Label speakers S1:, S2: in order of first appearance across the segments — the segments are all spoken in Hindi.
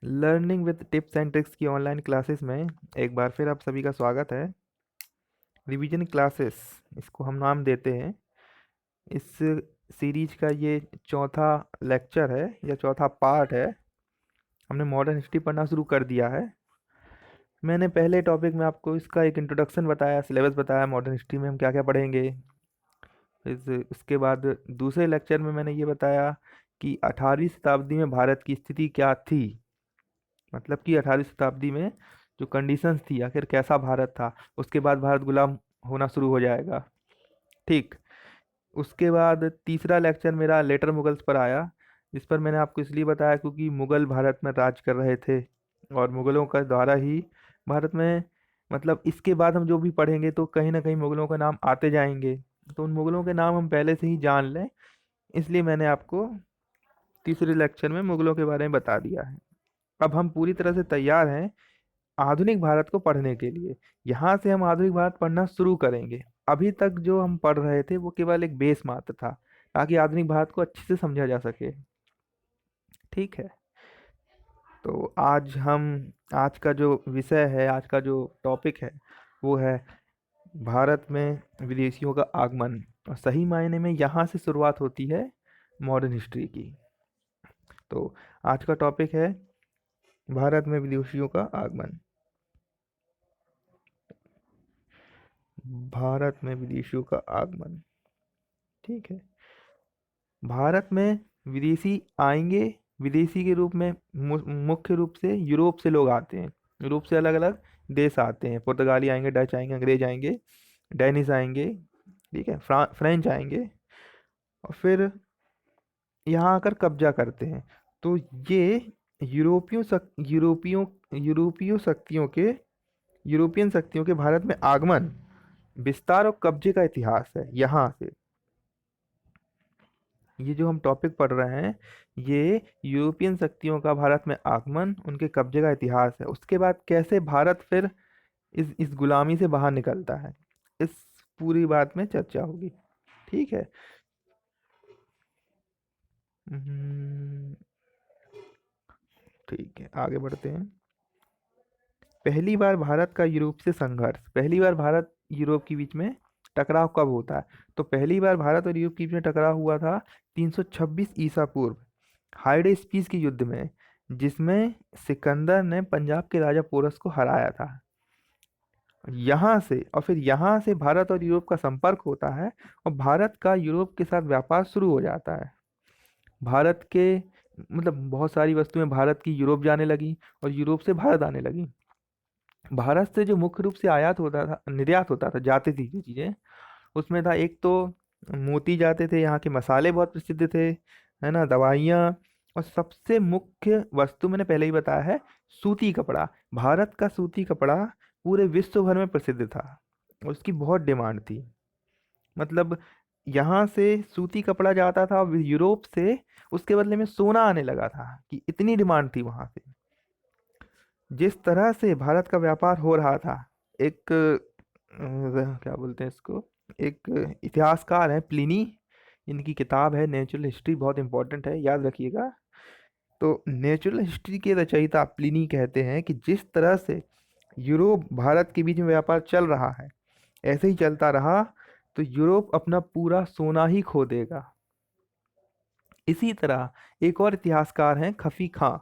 S1: Learning with tips and tricks की ऑनलाइन क्लासेस में एक बार फिर आप सभी का स्वागत है। रिवीजन क्लासेस इसको हम नाम देते हैं। इस सीरीज का ये चौथा लेक्चर है या चौथा पार्ट है। हमने मॉडर्न हिस्ट्री पढ़ना शुरू कर दिया है। मैंने पहले टॉपिक में आपको इसका एक इंट्रोडक्शन बताया, सिलेबस बताया, मॉडर्न हिस्ट्री में हम क्या क्या पढ़ेंगे। इसके बाद दूसरे लेक्चर में मैंने ये बताया कि 18वीं शताब्दी में भारत की स्थिति क्या थी। मतलब कि 18वीं शताब्दी में जो कंडीशंस थी, आखिर कैसा भारत था। उसके बाद भारत गुलाम होना शुरू हो जाएगा। ठीक। उसके बाद तीसरा लेक्चर मेरा लेटर मुगल्स पर आया, जिस पर मैंने आपको इसलिए बताया क्योंकि मुगल भारत में राज कर रहे थे और मुगलों का द्वारा ही भारत में, मतलब इसके बाद हम जो भी पढ़ेंगे तो कहीं ना कहीं मुगलों का नाम आते जाएंगे। तो उन मुगलों के नाम हम पहले से ही जान लें, इसलिए मैंने आपको तीसरे लेक्चर में मुगलों के बारे में बता दिया है। अब हम पूरी तरह से तैयार हैं आधुनिक भारत को पढ़ने के लिए। यहाँ से हम आधुनिक भारत पढ़ना शुरू करेंगे। अभी तक जो हम पढ़ रहे थे वो केवल एक बेस मात्र था, ताकि आधुनिक भारत को अच्छे से समझा जा सके। ठीक है। तो आज का जो विषय है, आज का जो टॉपिक है, वो है भारत में विदेशियों का आगमन। और सही मायने में यहाँ से शुरुआत होती है मॉडर्न हिस्ट्री की। तो आज का टॉपिक है भारत में विदेशियों का आगमन। भारत में विदेशियों का आगमन। ठीक है। भारत में विदेशी आएंगे। विदेशी के रूप में मुख्य रूप से यूरोप से लोग आते हैं। यूरोप से अलग अलग देश आते हैं। पुर्तगाली आएंगे, डच आएंगे, अंग्रेज आएंगे, डेनिस आएंगे, ठीक है, फ्रेंच आएंगे, और फिर यहाँ आकर कब्जा करते हैं। तो ये यूरोपियों यूरोपीय शक्तियों के यूरोपियन शक्तियों के भारत में आगमन, विस्तार और कब्जे का इतिहास है यहाँ से। ये जो हम टॉपिक पढ़ रहे हैं, ये यूरोपियन शक्तियों का भारत में आगमन, उनके कब्जे का इतिहास है। उसके बाद कैसे भारत फिर इस गुलामी से बाहर निकलता है, इस पूरी बात में चर्चा होगी। ठीक है। हम्म, ठीक है, आगे बढ़ते हैं। पहली बार भारत का यूरोप से संघर्ष, पहली बार भारत यूरोप के बीच में टकराव कब होता है? तो पहली बार भारत और यूरोप के बीच में टकराव हुआ था 326 ईसा पूर्व, हाइडे स्पीस के युद्ध में, जिसमें सिकंदर ने पंजाब के राजा पोरस को हराया था। यहाँ से और फिर यहाँ से भारत और यूरोप का संपर्क होता है और भारत का यूरोप के साथ व्यापार शुरू हो जाता है। भारत के, मतलब बहुत सारी वस्तुएं भारत की यूरोप जाने लगी और यूरोप से भारत आने लगी। भारत से जो मुख्य रूप से आयात होता था, निर्यात होता था, जाती थी जो चीजें, उसमें था एक तो मोती जाते थे, यहाँ के मसाले बहुत प्रसिद्ध थे, है ना, दवाइयाँ, और सबसे मुख्य वस्तु मैंने पहले ही बताया है, सूती कपड़ा। भारत का सूती कपड़ा पूरे विश्व भर में प्रसिद्ध था, उसकी बहुत डिमांड थी। मतलब यहाँ से सूती कपड़ा जाता था और यूरोप से उसके बदले में सोना आने लगा था, कि इतनी डिमांड थी वहां से। जिस तरह से भारत का व्यापार हो रहा था, एक क्या बोलते हैं इसको, एक इतिहासकार है प्लिनी, इनकी किताब है नेचुरल हिस्ट्री, बहुत इंपॉर्टेंट है, याद रखिएगा। तो नेचुरल हिस्ट्री के रचयिता प्लिनी कहते हैं कि जिस तरह से यूरोप भारत के बीच में व्यापार चल रहा है, ऐसे ही चलता रहा तो यूरोप अपना पूरा सोना ही खो देगा। इसी तरह एक और इतिहासकार हैं खफी खां,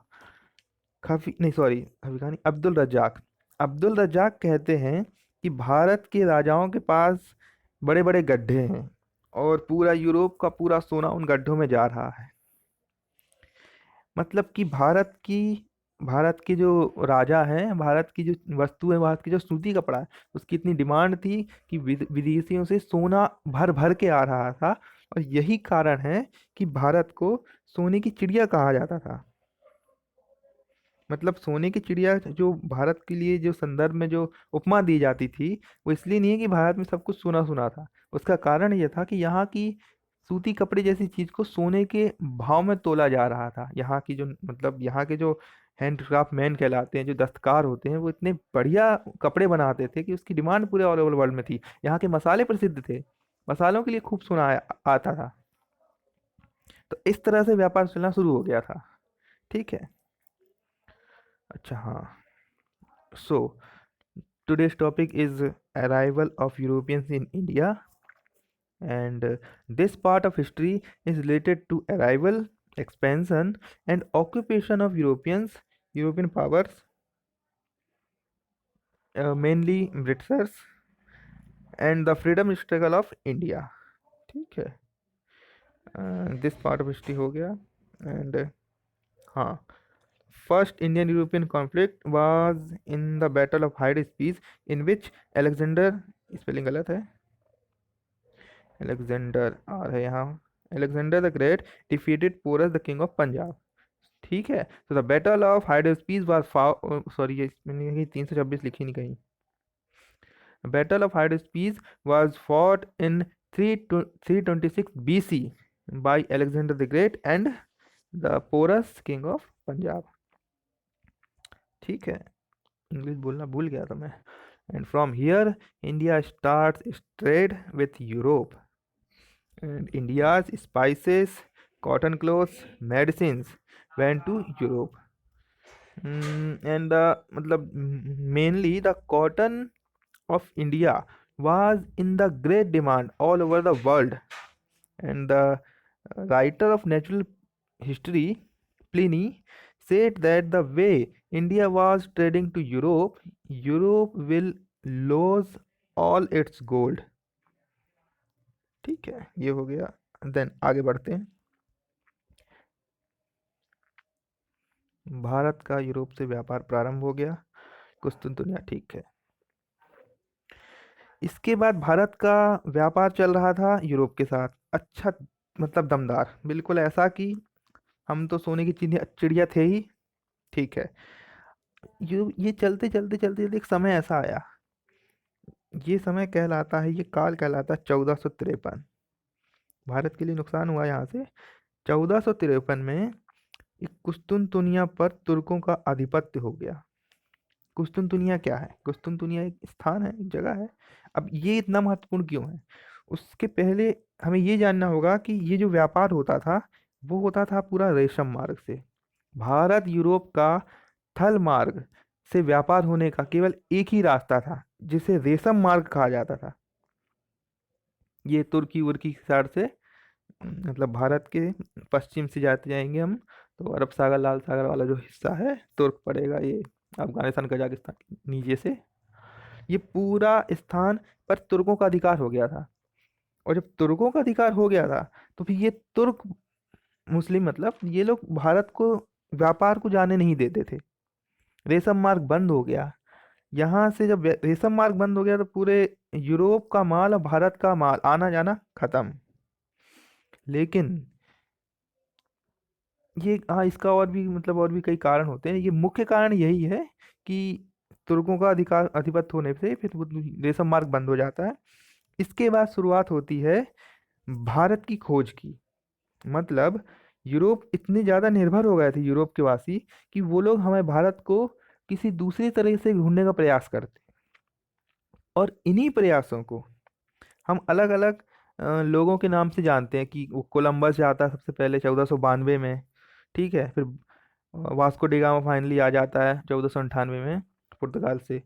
S1: खफी नहीं, सॉरी, खफी खान नहीं, अब्दुल रज्जाक। अब्दुल रज्जाक कहते हैं कि भारत के राजाओं के पास बड़े बड़े गड्ढे हैं और पूरा यूरोप का पूरा सोना उन गड्ढों में जा रहा है। मतलब कि भारत के जो राजा हैं, भारत की जो वस्तु है, भारत की जो सूती कपड़ा है, उसकी इतनी डिमांड थी कि विदेशियों से सोना भर भर के आ रहा था। और यही कारण है कि भारत को सोने की चिड़िया कहा जाता था। मतलब सोने की चिड़िया जो भारत के लिए जो संदर्भ में जो उपमा दी जाती थी, वो इसलिए नहीं है कि भारत में सब कुछ सोना सोना था। उसका कारण ये था कि यहाँ की सूती कपड़े जैसी चीज को सोने के भाव में तोला जा रहा था। यहाँ की जो, मतलब यहाँ के जो हैंडक्राफ्ट मैन कहलाते हैं, जो दस्तकार होते हैं, वो इतने बढ़िया कपड़े बनाते थे कि उसकी डिमांड पूरे ऑल ओवर वर्ल्ड में थी। यहाँ के मसाले प्रसिद्ध थे, मसालों के लिए खूब सोना आता था। तो इस तरह से व्यापार चलना शुरू हो गया था। ठीक है। अच्छा हाँ, सो today's topic is arrival of Europeans in India, and this part of history is related to arrival, expansion, and occupation of European powers, mainly Britishers, and the freedom struggle of India. ठीक है, दिस पार्ट ऑफ हिस्ट्री हो गया। एंड हाँ, first Indian European conflict was in the battle of Hydaspes, in which Alexander, spelling गलत है, अलेक्जेंडर आ रहा है यहाँ, Alexander the great defeated Porus the king of Punjab. ठीक है, तो the battle of Hydaspes was, sorry ये मैंने 326 लिखी नहीं कहीं। Battle of Hydaspes was fought in 326 BC by Alexander the great and the Porus king of Punjab. ठीक है, इंग्लिश बोलना भूल गया था मैं। And from here India starts trade with Europe, and India's spices, cotton clothes, medicines went to Europe. And मतलब mainly the cotton of India was in the great demand all over the world. And the writer of natural history, Pliny, said that the way India was trading to Europe, Europe will lose all its gold. ठीक है, ये हो गया। देन आगे बढ़ते हैं। भारत का यूरोप से व्यापार प्रारंभ हो गया, कुस्तुनतुनिया। ठीक है, इसके बाद भारत का व्यापार चल रहा था यूरोप के साथ, अच्छा मतलब दमदार, बिल्कुल ऐसा कि हम तो सोने की चिड़िया चिड़िया थे ही। ठीक है, ये चलते चलते चलते चलते एक समय ऐसा आया, ये समय कहलाता है, ये काल कहलाता है 1453। भारत के लिए नुकसान हुआ यहाँ से। 1453 में एक कुस्तुनतुनिया पर तुर्कों का आधिपत्य हो गया। कुस्तुनतुनिया क्या है? कुस्तुनतुनिया एक स्थान है, एक जगह है। अब ये इतना महत्वपूर्ण क्यों है? उसके पहले हमें ये जानना होगा कि ये जो व्यापार होता था, वो होता था पूरा रेशम मार्ग से। भारत यूरोप का थल मार्ग से व्यापार होने का केवल एक ही रास्ता था, जिसे रेशम मार्ग कहा जाता था। ये तुर्की उर्की की साइड से, मतलब भारत के पश्चिम से जाते जाएंगे हम, तो अरब सागर लाल सागर वाला जो हिस्सा है तुर्क पड़ेगा, ये अफगानिस्तान कजाकिस्तान नीचे से, ये पूरा स्थान पर तुर्कों का अधिकार हो गया था। और जब तुर्कों का अधिकार हो गया था, तो फिर ये तुर्क मुस्लिम, मतलब ये लोग भारत को व्यापार को जाने नहीं देते थे। रेशम मार्ग बंद हो गया। यहाँ से जब रेशम मार्ग बंद हो गया, तो पूरे यूरोप का माल और भारत का माल आना जाना खत्म। लेकिन ये, हाँ, इसका और भी मतलब और भी कई कारण होते हैं, ये मुख्य कारण यही है कि तुर्कों का अधिकार आधिपत्य होने से फिर वो रेशम मार्ग बंद हो जाता है। इसके बाद शुरुआत होती है भारत की खोज की। मतलब यूरोप इतने ज़्यादा निर्भर हो गए थे, यूरोप के वासी, कि वो लोग हमें भारत को किसी दूसरी तरह से ढूंढने का प्रयास करते। और इन्हीं प्रयासों को हम अलग अलग लोगों के नाम से जानते हैं, कि वो कोलंबस जाता है सबसे पहले 1492 में। ठीक है, फिर वास्को डी गामा फाइनली आ जाता है 1498 में पुर्तगाल से।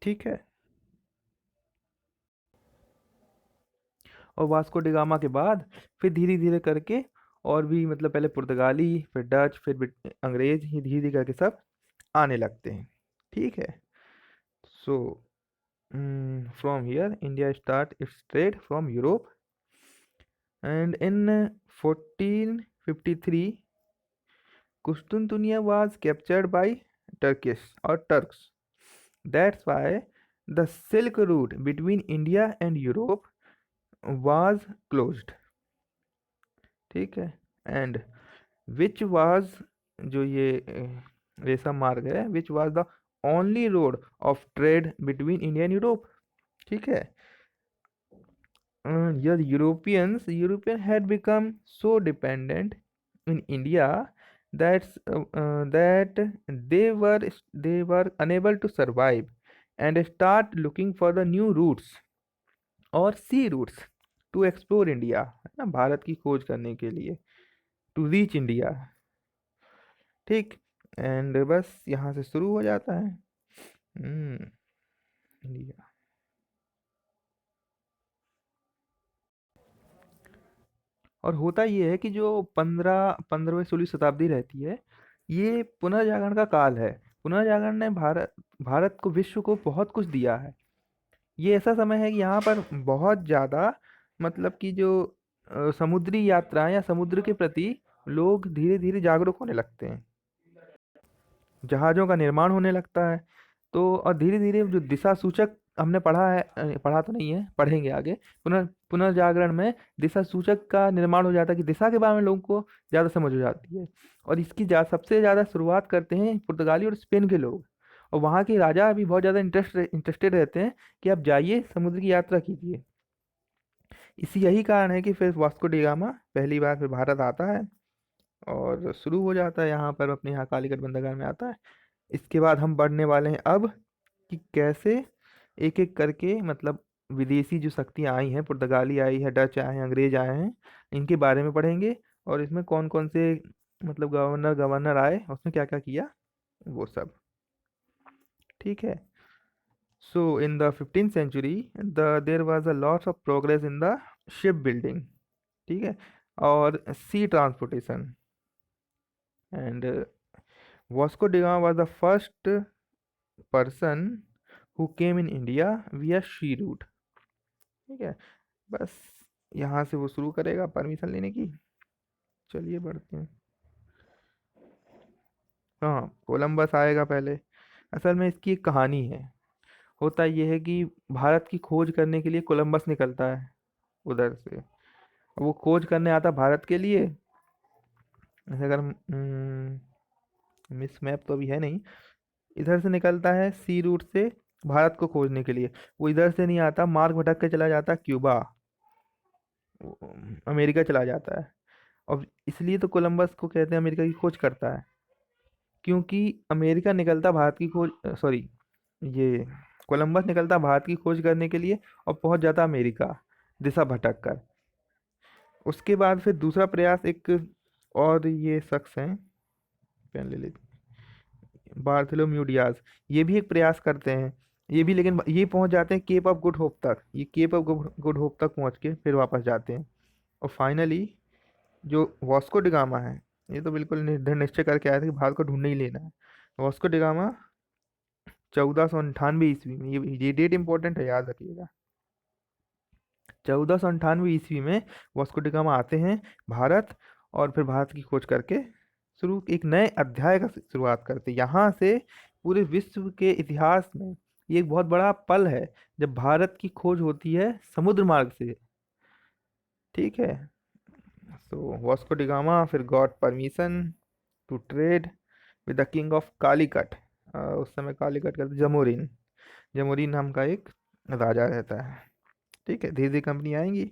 S1: ठीक है, और वास्को डी गामा के बाद फिर धीरे धीरे करके और भी, मतलब पहले पुर्तगाली, फिर डच, फिर अंग्रेज, ही धीरे धीरे करके सब आने लगते हैं। ठीक है, so from here India start it's trade from Europe, and in 1453 Kustuntuniya was captured by Turks. That's why the Silk Route between India and Europe was closed. ठीक है, एंड विच वाज, जो ये रेशम मार्ग है, which was the only road of trade between India and Europe. ठीक है, yeah, the European had become so dependent in India that they were unable to survive and start looking for the new routes और sea routes to explore India, है ना, भारत की खोज करने के लिए, टू रीच इंडिया। ठीक, एंड बस यहाँ से शुरू हो जाता है। हम्म इंडिया। और होता ये है कि जो 15वीं 16वीं शताब्दी रहती है, ये पुनर्जागरण का काल है। पुनर्जागरण ने भारत भारत को, विश्व को बहुत कुछ दिया है। ये ऐसा समय है कि यहाँ पर बहुत ज़्यादा, मतलब कि जो समुद्री यात्रा या समुद्र के प्रति लोग धीरे धीरे जागरूक होने लगते हैं। जहाज़ों का निर्माण होने लगता है। तो और धीरे धीरे जो दिशा सूचक हमने पढ़ा है, पढ़ा तो नहीं है, पढ़ेंगे आगे। पुनर्जागरण में दिशा सूचक का निर्माण हो जाता है कि दिशा के बारे में लोगों को ज़्यादा समझ हो जाती है। और इसकी सबसे ज़्यादा शुरुआत करते हैं पुर्तगाली और स्पेन के लोग। और वहाँ के राजा भी बहुत ज़्यादा इंटरेस्टेड रहते हैं कि आप जाइए, समुद्र की यात्रा कीजिए। इसी यही कारण है कि फिर वास्को डी गामा पहली बार फिर भारत आता है और शुरू हो जाता है यहाँ पर, अपने यहाँ कालीकट बंदरगाह में आता है। इसके बाद हम बढ़ने वाले हैं अब कि कैसे एक एक करके, मतलब विदेशी जो शक्तियाँ आई हैं, पुर्तगाली आई है, डच आए हैं, अंग्रेज आए हैं, इनके बारे में पढ़ेंगे। और इसमें कौन कौन से, मतलब गवर्नर गवर्नर आए, उसने क्या क्या किया, वो सब। ठीक है। So in the 15th century, there was a lot of progress in the ship building. ठीक है। और sea transportation. And Vasco da Gama was the first person who came in India via sea route। ठीक है। बस यहाँ से वो शुरू करेगा परमिशन लेने की। चलिए बढ़ते हैं। हाँ, कोलंबस आएगा पहले। असल में इसकी एक कहानी है। होता ये है कि भारत की खोज करने के लिए कोलंबस निकलता है उधर से। वो खोज करने आता भारत के लिए। ऐसे अगर मिस मैप तो अभी है नहीं। इधर से निकलता है सी रूट से भारत को खोजने के लिए। वो इधर से नहीं आता, मार्ग भटक के चला जाता क्यूबा, अमेरिका चला जाता है। और इसलिए तो कोलंबस को कहते हैं अमेरिका की खोज करता है, क्योंकि अमेरिका निकलता भारत की खोज, सॉरी, ये कोलंबस निकलता भारत की खोज करने के लिए और पहुंच जाता अमेरिका, दिशा भटक कर। उसके बाद फिर दूसरा प्रयास एक और ये शख्स हैं, पेन ले लेते, बार्थोलोम्यू डियाज। ये भी एक प्रयास करते हैं। ये भी, लेकिन ये पहुंच जाते हैं केप ऑफ गुड होप तक। ये केप ऑफ गुड होप तक पहुंच के फिर वापस जाते हैं। और फाइनली जो वास्को डिगामा है, ये तो बिल्कुल दृढ़ निश्चय करके आया था कि भारत को ढूंढने ही लेना है। वास्को डिगामा 1498 ईस्वी में, ये डेट इंपॉर्टेंट है, याद रखिएगा। 1498 ईस्वी में वास्को डिगामा आते हैं भारत, और फिर भारत की खोज करके शुरू एक नए अध्याय का शुरुआत करते हैं। यहाँ से पूरे विश्व के इतिहास में ये एक बहुत बड़ा पल है, जब भारत की खोज होती है समुद्र मार्ग से। ठीक है। सो वास्को डिगामा फिर got permission to trade with the king of Calicut. उस समय कालीकट का जमोरिन, जमोरिन नाम का एक राजा रहता है। ठीक है, धीरे धीरे कंपनी आएंगी।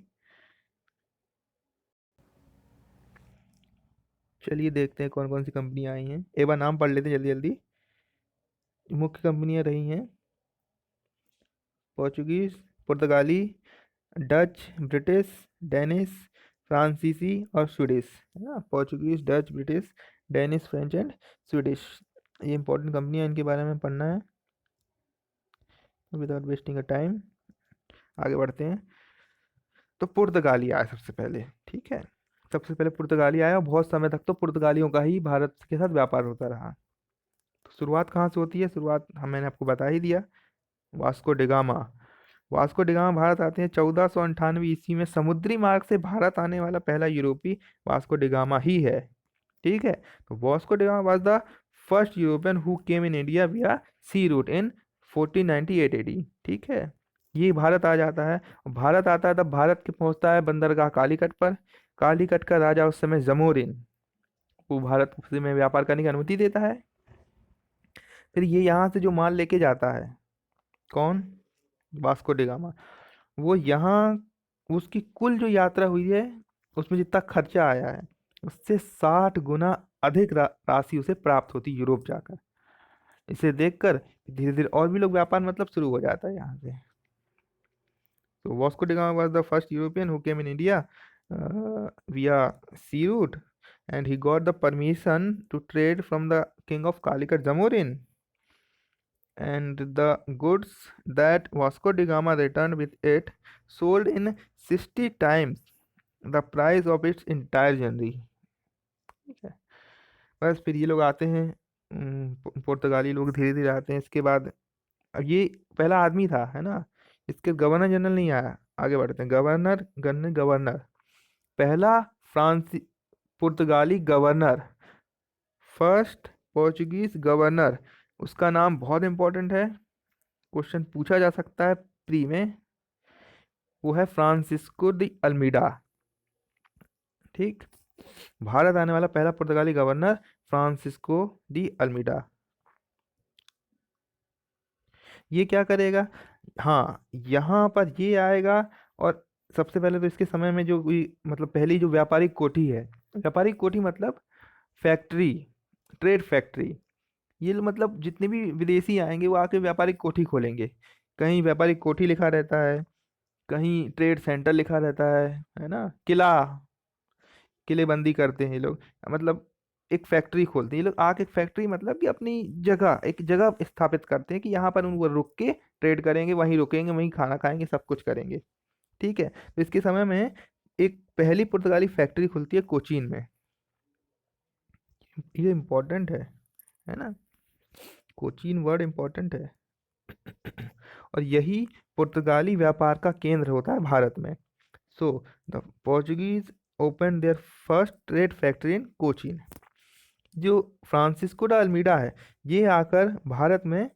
S1: चलिए देखते हैं कौन कौन सी कंपनियां आई हैं, एक बार नाम पढ़ लेते हैं जल्दी जल्दी। मुख्य कंपनियां रही हैं पोर्चुगीज, पुर्तगाली, डच, ब्रिटिश, डेनिश, फ्रांसीसी और स्वीडिश। है ना, Portuguese, Dutch, British, Danish, French and Swedish. ये इंपॉर्टेंट कंपनियां, इनके बारे में पढ़ना है विदाउट वेस्टिंग अ टाइम। आगे बढ़ते हैं। तो पुर्तगाली आया सबसे पहले। ठीक है। सबसे पहले पुर्तगाली आया, और बहुत समय तक तो पुर्तगालियों का ही भारत के साथ व्यापार होता रहा। तो शुरुआत कहाँ से होती है, शुरुआत मैंने आपको बता ही दिया, Vasco da Gama. Vasco da Gama Bharat आते हैं 1498 ईस्वी में। समुद्री मार्ग से भारत आने वाला पहला यूरोपी वास्को डिगामा ही है। ठीक है। तो Vasco da Gama was the first European who came in India विया सी रूट इन 1498 एडी। ठीक है। ये भारत आ जाता है, और भारत आता है तब भारत के पहुंचता है बंदरगाह कालीकट पर। कालीकट का राजा उस समय जमोरिन, वो भारत से में व्यापार करने की अनुमति देता है। फिर ये यहाँ से जो माल लेके जाता है, कौन, वास्को डिगामा, वो यहाँ, उसकी कुल जो यात्रा हुई है, उसमें जितना खर्चा आया है, उससे 60 गुना अधिक राशि उसे प्राप्त होती यूरोप जाकर। इसे देखकर धीरे धीरे और भी लोग व्यापार मतलब शुरू हो जाता है यहाँ से। तो Vasco da Gama was the first European who came in India via sea route, and he got the permission to trade from the king of Calicut, Jamorin, and the goods that Vasco da Gama returned with it sold in 60 times the price of its entire journey. ठीक है। बस फिर ये लोग आते हैं, पुर्तगाली लोग धीरे धीरे आते हैं। इसके बाद अब ये पहला आदमी था, है ना, इसके गवर्नर जनरल नहीं आया। आगे बढ़ते हैं, गवर्नर पहला फ्रांसी पुर्तगाली गवर्नर, फर्स्ट पोर्चुगीज गवर्नर, उसका नाम बहुत इंपॉर्टेंट है, क्वेश्चन पूछा जा सकता है प्री में, वो है फ्रांसिस्को डी अल्मीडा। ठीक, भारत आने वाला पहला पुर्तगाली गवर्नर फ्रांसिस्को डी अल्मीडा। ये क्या करेगा, हाँ यहाँ पर ये आएगा। और सबसे पहले तो इसके समय में जो मतलब पहली जो व्यापारिक कोठी है, व्यापारिक कोठी मतलब फैक्ट्री, ट्रेड फैक्ट्री, ये मतलब जितने भी विदेशी आएंगे वो आके व्यापारिक कोठी खोलेंगे। कहीं व्यापारिक कोठी लिखा रहता है, कहीं ट्रेड सेंटर लिखा रहता है ना, किलेबंदी करते हैं ये लोग, मतलब एक फैक्ट्री खोलते हैं ये लोग। आके एक फैक्ट्री मतलब कि अपनी जगह, एक जगह स्थापित करते हैं कि यहाँ पर उनको रुक के ट्रेड करेंगे, वहीं रुकेंगे, वहीं खाना खाएंगे, सब कुछ करेंगे। ठीक है, तो इसके समय में एक पहली पुर्तगाली फैक्ट्री खुलती है कोचीन में। ये इम्पोर्टेंट है ना, कोचीन वर्ड इम्पोर्टेंट है। और यही पुर्तगाली व्यापार का केंद्र होता है भारत में। So the Portuguese open there first trade factory in Cochin. जो फ्रांसिस्को डा अल्मीडा है, ये आकर भारत में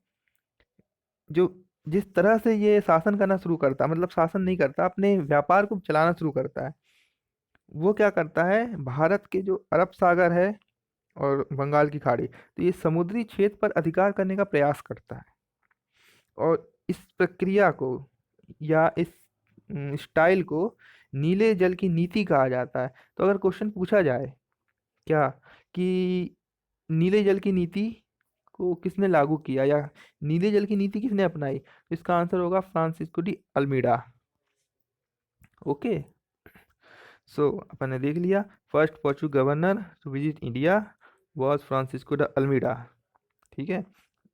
S1: जो जिस तरह से ये शासन करना शुरू करता है, मतलब शासन नहीं करता, अपने व्यापार को चलाना शुरू करता है। वो क्या करता है, भारत के जो अरब सागर है और बंगाल की खाड़ी, तो ये समुद्री क्षेत्र पर अधिकार करने का प्रयास करता है। और इस प्रक्रिया को या इस स्टाइल को नीले जल की नीति कहा जाता है। तो अगर क्वेश्चन पूछा जाए क्या कि नीले जल की नीति को किसने लागू किया या नीले जल की नीति किसने अपनाई, तो इसका आंसर होगा Francisco de Almeida. Okay, so अपन ने देख लिया, first Portuguese governor to visit India was Francisco de Almeida. ठीक है,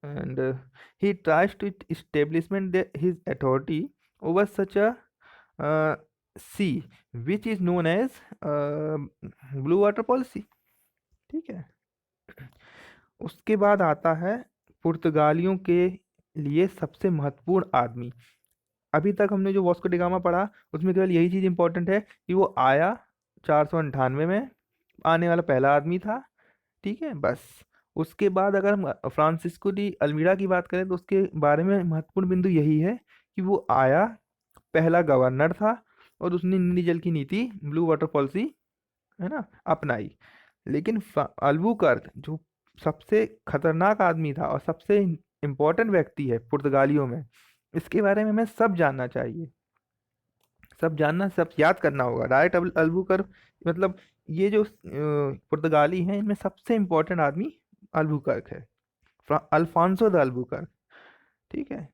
S1: and he tries to establishment his authority over such a uh, sea which is known as blue water policy। ठीक है, उसके बाद आता है पुर्तगालियों के लिए सबसे महत्वपूर्ण आदमी। अभी तक हमने जो वास्को डी गामा पढ़ा उसमें केवल यही चीज़ इंपॉर्टेंट है कि वो आया 498 में, आने वाला पहला आदमी था। ठीक है, बस। उसके बाद अगर हम फ्रांसिस्को डी अल्मीडा की बात करें तो उसके बारे में महत्वपूर्ण बिंदु यही है कि वो आया, पहला गवर्नर था, और उसने नीली जल की नीति, ब्लू वाटर पॉलिसी, है ना, अपनाई। लेकिन अल्बुकर्क जो सबसे खतरनाक आदमी था और सबसे इम्पोर्टेंट व्यक्ति है पुर्तगालियों में, इसके बारे में हमें सब जानना चाहिए, सब जानना, सब याद करना होगा। डायरेक्ट अल्बुकर्क मतलब ये जो पुर्तगाली हैं इनमें सबसे इम्पोर्टेंट आदमी अल्बुकर्क है, अल्फांसो द अल्बुकर्क। ठीक है,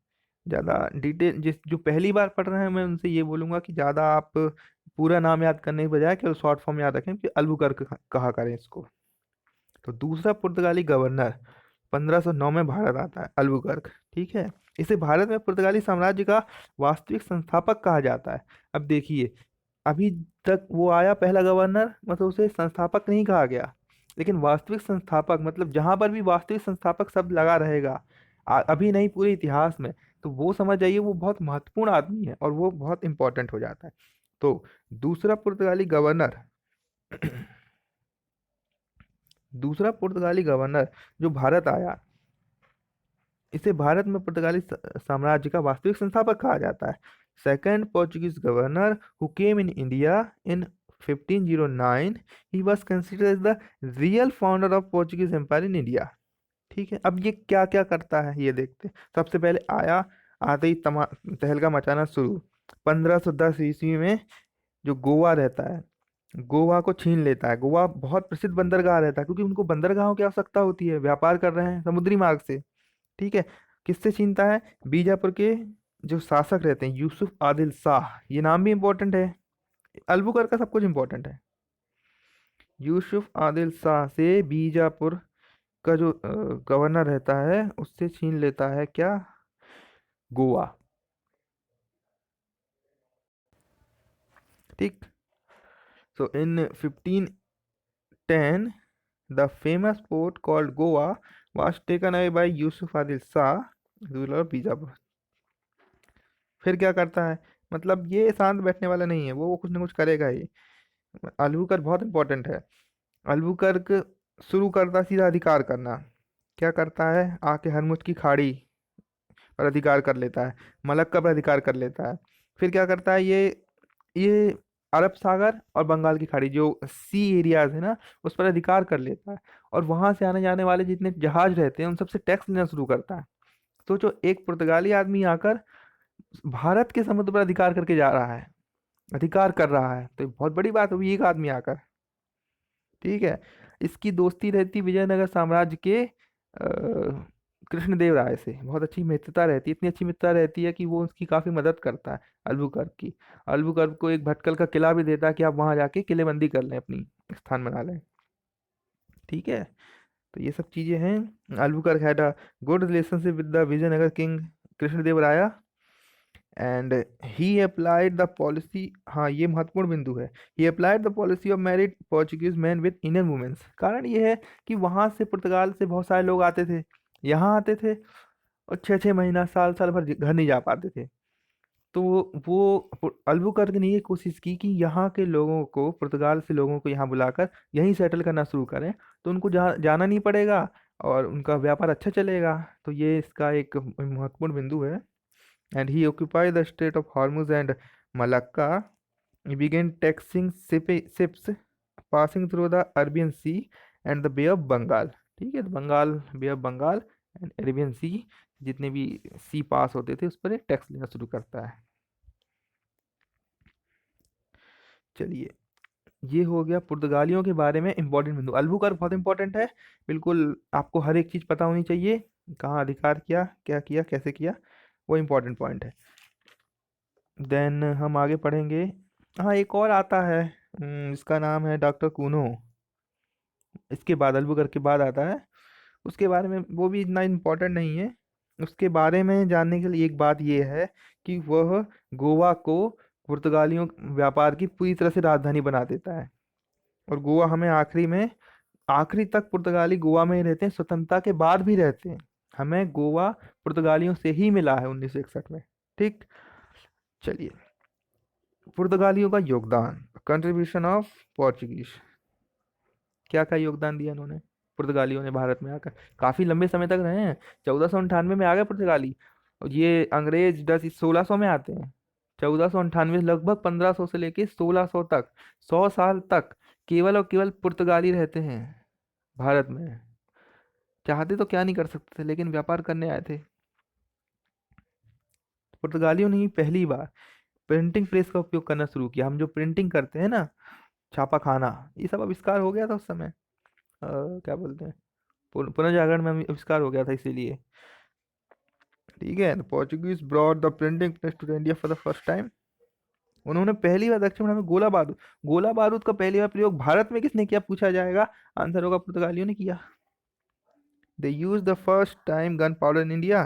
S1: ज़्यादा डिटेल जो पहली बार पढ़ रहे हैं मैं उनसे ये बोलूँगा कि ज़्यादा आप पूरा नाम याद करने के बजाय केवल शॉर्ट फॉर्म याद रखें कि अल्बुकर्क कहा करें इसको। तो दूसरा पुर्तगाली गवर्नर 1509 में भारत आता है, अल्बुकर्क। ठीक है, इसे भारत में पुर्तगाली साम्राज्य का वास्तविक संस्थापक कहा जाता है। अब देखिए, अभी तक वो आया पहला गवर्नर, मतलब उसे संस्थापक नहीं कहा गया, लेकिन वास्तविक संस्थापक मतलब जहां पर भी वास्तविक संस्थापक शब्द लगा रहेगा, अभी नहीं पूरे इतिहास में, तो वो समझ जाइए वो बहुत महत्वपूर्ण आदमी है और वो बहुत इंपॉर्टेंट हो जाता है। तो दूसरा पुर्तगाली गवर्नर दूसरा पुर्तगाली गवर्नर जो भारत आया, इसे भारत में पुर्तगाली साम्राज्य का वास्तविक संस्थापक कहा जाता है। Second Portuguese governor who came in India in 1509, he was considered as the real founder of Portuguese empire in India. ठीक है, अब ये क्या क्या करता है ये देखते हैं। सबसे पहले आया, आते ही तहलका मचाना शुरू। 1510 ईस्वी में जो गोवा रहता है, गोवा को छीन लेता है। गोवा बहुत प्रसिद्ध बंदरगाह रहता है क्योंकि उनको बंदरगाहों की आवश्यकता होती है, व्यापार कर रहे हैं समुद्री मार्ग से। ठीक है, किससे छीनता है, बीजापुर के जो शासक रहते हैं यूसुफ आदिल शाह, ये नाम भी इंपॉर्टेंट है, अल्बुकर्क का सब कुछ इंपॉर्टेंट है। यूसुफ आदिल शाह से बीजापुर का जो गवर्नर रहता है उससे छीन लेता है क्या? गोवा। ठीक। सो इन 1510 the famous port called Goa was taken away by Yusuf Adil Shah, ruler of Bijapur. फिर क्या करता है? मतलब ये शांत बैठने वाला नहीं है, वो कुछ ना कुछ करेगा ही। अल्बुकर्क बहुत इंपॉर्टेंट है। अल्बुकर्क शुरू करता सीधा अधिकार करना। क्या करता है? आके हरमुज की खाड़ी पर अधिकार कर लेता है, मलक्का पर अधिकार कर लेता है। फिर क्या करता है ये अरब सागर और बंगाल की खाड़ी जो सी एरियाज है ना, उस पर अधिकार कर लेता है। और वहां से आने जाने वाले जितने जहाज रहते हैं उन सबसे टैक्स लेना शुरू करता है। सोचो, एक पुर्तगाली आदमी आकर भारत के समुद्र पर अधिकार करके जा रहा है, अधिकार कर रहा है, तो ये बहुत बड़ी बात हुई एक आदमी आकर। ठीक है। इसकी दोस्ती रहती विजयनगर साम्राज्य के कृष्णदेव राय से, बहुत अच्छी मित्रता रहती है, इतनी अच्छी मित्रता रहती है कि वो उसकी काफी मदद करता है अल्बुकर्क की। अल्बुकर्क को एक भटकल का किला भी देता है कि आप वहां जाके किलेबंदी कर लें, अपनी स्थान बना लें। ठीक है। तो ये सब चीजें हैं। Albuquerque had a good relationship with the Vijayanagara king Krishnadeva Raya and he applied the policy. हाँ, ये महत्वपूर्ण बिंदु है। He applied the policy of married Portuguese man with Indian womens. कारण ये है कि वहां से पुर्तगाल से बहुत सारे लोग आते थे, यहाँ आते थे, और 6-6 महीना साल साल भर घर नहीं जा पाते थे। तो अल्बुकर्क ने ये कोशिश की कि यहाँ के लोगों को, पुर्तगाल से लोगों को यहाँ बुलाकर यहीं सेटल करना शुरू करें, तो उनको जाना नहीं पड़ेगा और उनका व्यापार अच्छा चलेगा। तो ये इसका एक महत्वपूर्ण बिंदु है। And he occupied the state of Hormuz and Malacca. He began taxing ships passing through the Arabian Sea and the Bay of Bengal. ठीक है, तो बंगाल, बे ऑफ बंगाल एंड अरेबियन सी, जितने भी सी पास होते थे उस पर टैक्स लेना शुरू करता है। चलिए, ये हो गया पुर्तगालियों के बारे में इंपॉर्टेंट बिंदु। अल्बुकर्क बहुत इंपॉर्टेंट है, बिल्कुल आपको हर एक चीज़ पता होनी चाहिए, कहाँ अधिकार किया, क्या किया, कैसे किया, वो इंपॉर्टेंट पॉइंट है। देन हम आगे पढ़ेंगे। हाँ, एक और आता है, इसका नाम है डॉक्टर कूनो। इसके बाद अल्बुकर्क के बाद आता है, उसके बारे में वो भी इतना इम्पोर्टेंट नहीं है। उसके बारे में जानने के लिए एक बात ये है कि वह गोवा को पुर्तगालियों व्यापार की पूरी तरह से राजधानी बना देता है। और गोवा हमें आखिरी में, आखिरी तक पुर्तगाली गोवा में ही रहते हैं, स्वतंत्रता के बाद भी रहते हैं। हमें गोवा पुर्तगालियों से ही मिला है 1961 में। ठीक। चलिए, पुर्तगालियों का योगदान, कंट्रीब्यूशन ऑफ पोर्चुगीज। क्या क्या योगदान दिया इन्होंने पुर्तगालियों ने भारत में आकर? काफी लंबे समय तक रहे हैं। 1498 में आ गए पुर्तगाली, और ये अंग्रेज डच 1600 में आते हैं। 1498 लगभग 1500 से लेके 1600 तक, 100 साल तक केवल और केवल पुर्तगाली रहते हैं भारत में। चाहते तो क्या नहीं कर सकते थे, लेकिन व्यापार करने आए थे। पुर्तगालियों ने ही पहली बार प्रिंटिंग प्रेस का उपयोग करना शुरू किया। हम जो प्रिंटिंग करते हैं ना, छापा खाना, ये सब आविष्कार हो गया था उस समय। क्या बोलते हैं, पुनर्जागरण में आविष्कार हो गया था, इसीलिए। ठीक है। Portuguese brought the printing press to India for the first time. उन्होंने पहली बार दक्षिण भारत में गोला बारूद का पहली बार प्रयोग भारत में किसने किया पूछा जाएगा, आंसर होगा पुर्तगालियों ने किया। They use the first time gun powder in India.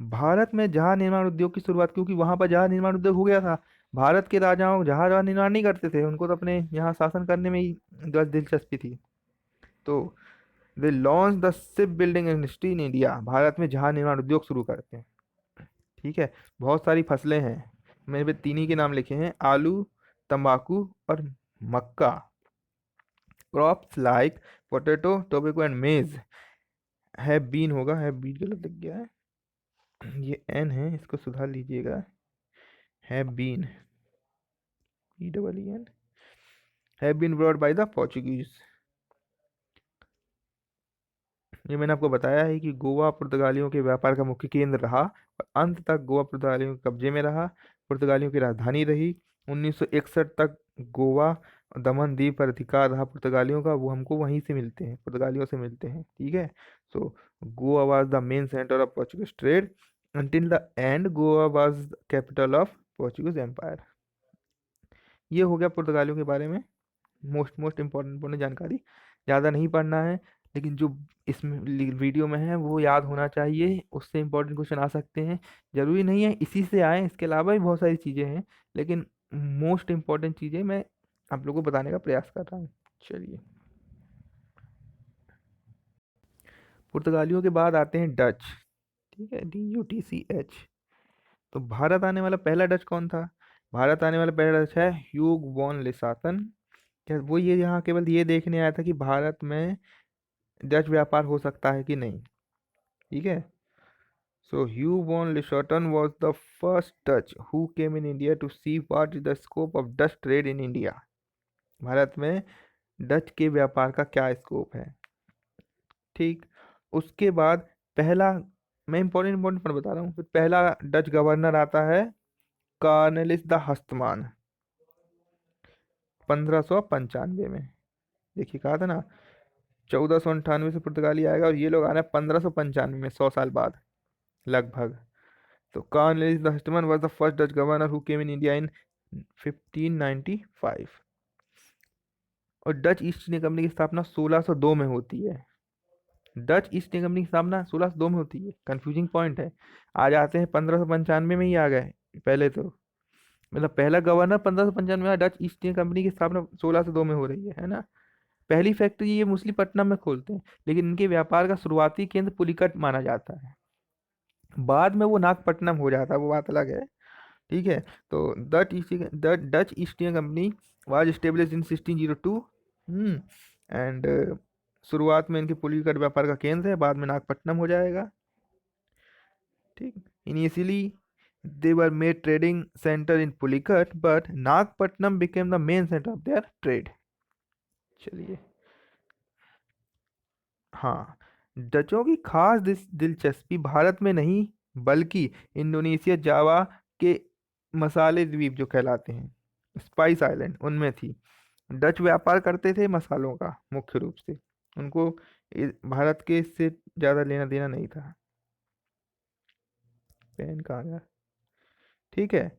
S1: Bharat में जहाज निर्माण उद्योग की शुरुआत, क्योंकि वहां पर जहाज निर्माण उद्योग हो गया था। भारत के राजाओं जहाज वाज निर्माण नहीं करते थे, उनको तो अपने यहाँ शासन करने में ही बस दिलचस्पी थी। तो they launch the ship building industry in India. Bharat में जहाज निर्माण उद्योग शुरू करते हैं। ठीक है। बहुत सारी फसलें हैं, मैंने पे तीन ही के नाम लिखे हैं, आलू, तंबाकू और मक्का। Crops like potato, tobacco and maize है बीन, होगा है बीन, गलत लग गया है, ये एन है, इसको सुधार लीजिएगा। है बीन, EEN, है been brought by the Portuguese. ये मैंने आपको बताया है कि गोवा पुर्तगालियों के व्यापार का मुख्य केंद्र रहा और अंत तक गोवा पुर्तगालियों के कब्जे में रहा, पुर्तगालियों की राजधानी रही। 1961 तक गोवा और दमन द्वीप पर अधिकार रहा पुर्तगालियों का, वो हमको वहीं से मिलते हैं, पुर्तगालियों से मिलते हैं। ठीक है। So Goa was the main centre of Portuguese trade until the end Goa was capital of Portuguese empire. ये हो गया पुर्तगालियों के बारे में। मोस्ट मोस्ट इम्पोर्टेंट जानकारी, ज़्यादा नहीं पढ़ना है, लेकिन जो इसमें वीडियो में है वो याद होना चाहिए, उससे इम्पोर्टेंट क्वेश्चन आ सकते हैं। जरूरी नहीं है इसी से आए, इसके अलावा भी बहुत सारी चीज़ें हैं, लेकिन मोस्ट इम्पोर्टेंट चीज़ें मैं आप लोगों को बताने का प्रयास कर रहा हूँ। चलिए, पुर्तगालियों के बाद आते हैं डच। ठीक है, DUTCH। तो भारत आने वाला पहला डच कौन था? भारत आने वाला पहला डच है ह्यूग वॉन लिसातन। क्या वो ये यहाँ केवल ये देखने आया था कि भारत में डच व्यापार हो सकता है कि नहीं? ठीक है। So Hugh von Leussotten was the first Dutch who came in India to see what is the scope of Dutch trade in India। Bharat में डच के व्यापार का क्या स्कोप है। ठीक। उसके बाद पहला, मैं इंपॉर्टेंट इंपॉर्टेंट पॉइंट बता रहा हूँ, फिर पहला डच गवर्नर आता है कार्नेलिस द हस्तमान, 1595 में। देखिए कहा था ना, 1498 से पुर्तगाली आएगा और ये लोग आ रहे हैं 1595 में, 100 साल बाद लगभग। तो Cornelis the Houtman was the first Dutch governor who came in India in 1595। और डच ईस्ट इंडिया कंपनी की स्थापना 1602 में होती है। डच ईस्ट इंडिया कंपनी की स्थापना 1602 में होती है, कंफ्यूजिंग पॉइंट है। आज आते हैं 1595 में ही आ गए पहले तो, मतलब पहला गवर्नर 1595 में, डच ईस्ट इंडिया कंपनी की स्थापना 1602 में हो रही है ना। पहली फैक्ट्री ये मछलीपट्टनम में खोलते हैं, लेकिन इनके व्यापार का शुरुआती केंद्र पुलिकट माना जाता है। बाद में वो नागपट्टनम हो जाता है, वो बात अलग है। ठीक है। तो Dutch east India company was establish in 1602। And शुरुआत में इनके पुलिकट व्यापार का केंद्र है, बाद में नागपट्टनम हो जाएगा। ठीक। Initially they were made trading center in Pulicat, but Nagpatnam became the main center of their trade। चलिए, हाँ, डचों की खास दिलचस्पी भारत में नहीं, बल्कि इंडोनेशिया जावा के मसाले द्वीप जो कहलाते हैं, स्पाइस आइलैंड, उनमें थी। डच व्यापार करते थे मसालों का मुख्य रूप से, उनको भारत के इससे ज़्यादा लेना देना नहीं था। पेन कहाँ गया? ठीक है।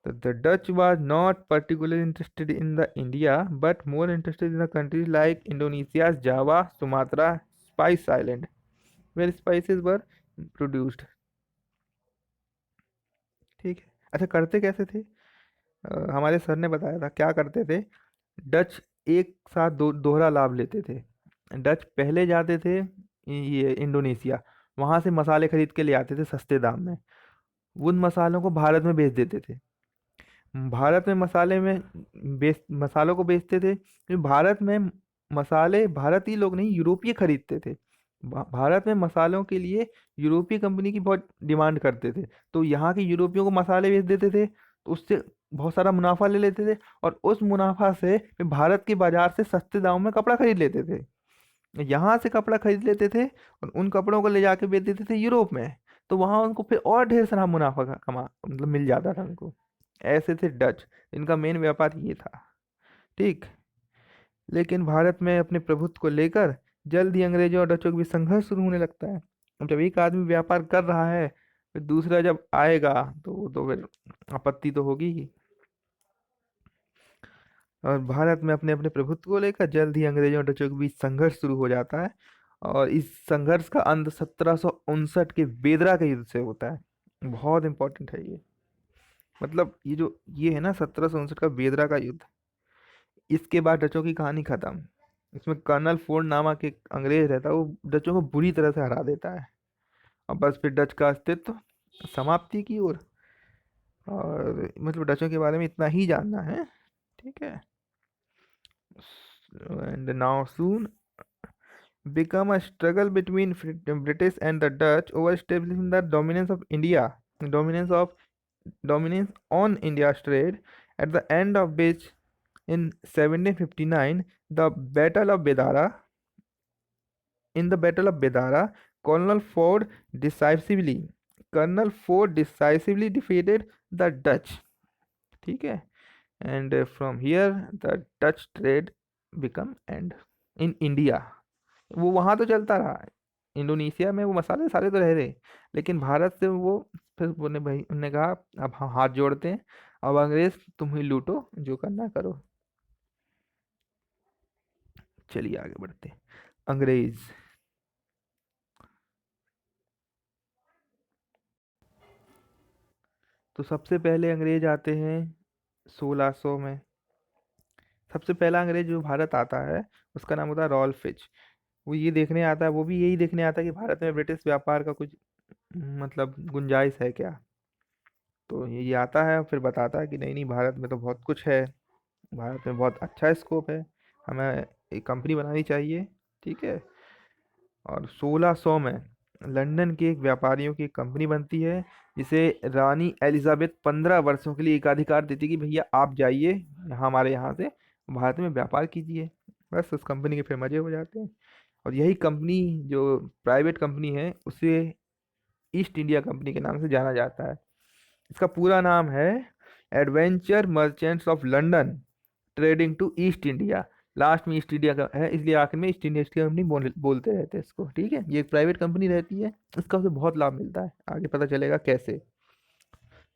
S1: So the Dutch was not particularly interested in the India, but more interested in the countries like Indonesia's Java, Sumatra, Spice Island, where spices were produced। ठीक है। अच्छा, करते कैसे थे? हमारे सर ने बताया था क्या करते थे। डच एक साथ दोहरा लाभ लेते थे। डच पहले जाते थे ये इंडोनेशिया, वहां से मसाले खरीद के ले आते थे सस्ते दाम में, उन मसालों को भारत में बेच देते थे। भारत में मसालों को बेचते थे, क्योंकि भारत में मसाले भारतीय लोग नहीं, यूरोपीय खरीदते थे। भारत में मसालों के लिए यूरोपीय कंपनी की बहुत डिमांड करते थे, तो यहाँ के यूरोपियों को मसाले बेच देते थे, तो उससे बहुत सारा मुनाफा ले लेते थे, और उस मुनाफा से वे भारत के बाजार से सस्ते दामों में कपड़ा खरीद लेते थे। यहाँ से कपड़ा खरीद लेते थे और उन कपड़ों को ले जाके बेच देते थे यूरोप में, तो वहाँ उनको फिर और ढेर सारा मुनाफा कमा मतलब मिल जाता था उनको। ऐसे थे डच, इनका मेन व्यापार ये था। ठीक। लेकिन भारत में अपने प्रभुत्व को लेकर जल्द ही अंग्रेजों और डचों के बीच संघर्ष शुरू होने लगता है। अब जब एक आदमी व्यापार कर रहा है, फिर दूसरा जब आएगा तो फिर आपत्ति तो होगी ही। और भारत में अपने अपने प्रभुत्व को लेकर जल्द ही अंग्रेजों और डचों के बीच संघर्ष शुरू हो जाता है, और इस संघर्ष का अंत 1759 के बेदरा के युद्ध से होता है। बहुत इंपॉर्टेंट है ये, मतलब ये है ना 1759 का बेदरा का युद्ध, इसके बाद डचों की कहानी खत्म। इसमें कर्नल फोर्ड नामक एक अंग्रेज रहता है, वो डचों को बुरी तरह से हरा देता है, और बस फिर डच का अस्तित्व समाप्ति की ओर। और मतलब डचों के बारे में इतना ही जानना है। ठीक है। And now soon become a struggle between British and the Dutch over establishing the dominance of dominance on India's trade, at the end of which in 1759 the Battle of Bedara. In the Battle of Bedara, Colonel Ford decisively Colonel Ford decisively defeated the Dutch। ठीक है। And from here the Dutch trade become and in India. वो वहाँ तो चलता रहा, इंडोनेशिया में वो मसाले सारे तो रह रहे, लेकिन भारत से वो फिर बोले भाई, उन्होंने कहा अब हम हाथ जोड़ते हैं, अब अंग्रेज तुम ही लूटो, जो करना करो। चलिए आगे बढ़ते हैं। अंग्रेज। तो सबसे पहले अंग्रेज आते हैं 1600 में। सबसे पहला अंग्रेज जो भारत आता है उसका नाम होता है रॉल्फ फिच। वो ये देखने आता है, वो भी यही देखने आता है कि भारत में ब्रिटिश व्यापार का कुछ मतलब गुंजाइश है क्या। तो ये आता है और फिर बताता है कि नहीं नहीं, भारत में तो बहुत कुछ है, भारत में बहुत अच्छा स्कोप है, हमें एक कंपनी बनानी चाहिए। ठीक है। और 1600 में लंदन के एक व्यापारियों की एक कंपनी बनती है, जिसे रानी एलिजाबेथ 15 वर्षों के लिए एकाधिकार देती है कि भैया आप जाइए हमारे यहाँ से भारत में व्यापार कीजिए। बस उस कंपनी के फिर मजे हो जाते हैं। और यही कंपनी जो प्राइवेट कंपनी है उसे ईस्ट इंडिया कंपनी के नाम से जाना जाता है। इसका पूरा नाम है adventure merchants of London trading to East India. Last में ईस्ट इंडिया का है, इसलिए आखिर में ईस्ट इंडिया कंपनी बोलते रहते हैं इसको। ठीक है, ये एक प्राइवेट कंपनी रहती है, इसका उसे बहुत लाभ मिलता है, आगे पता चलेगा कैसे।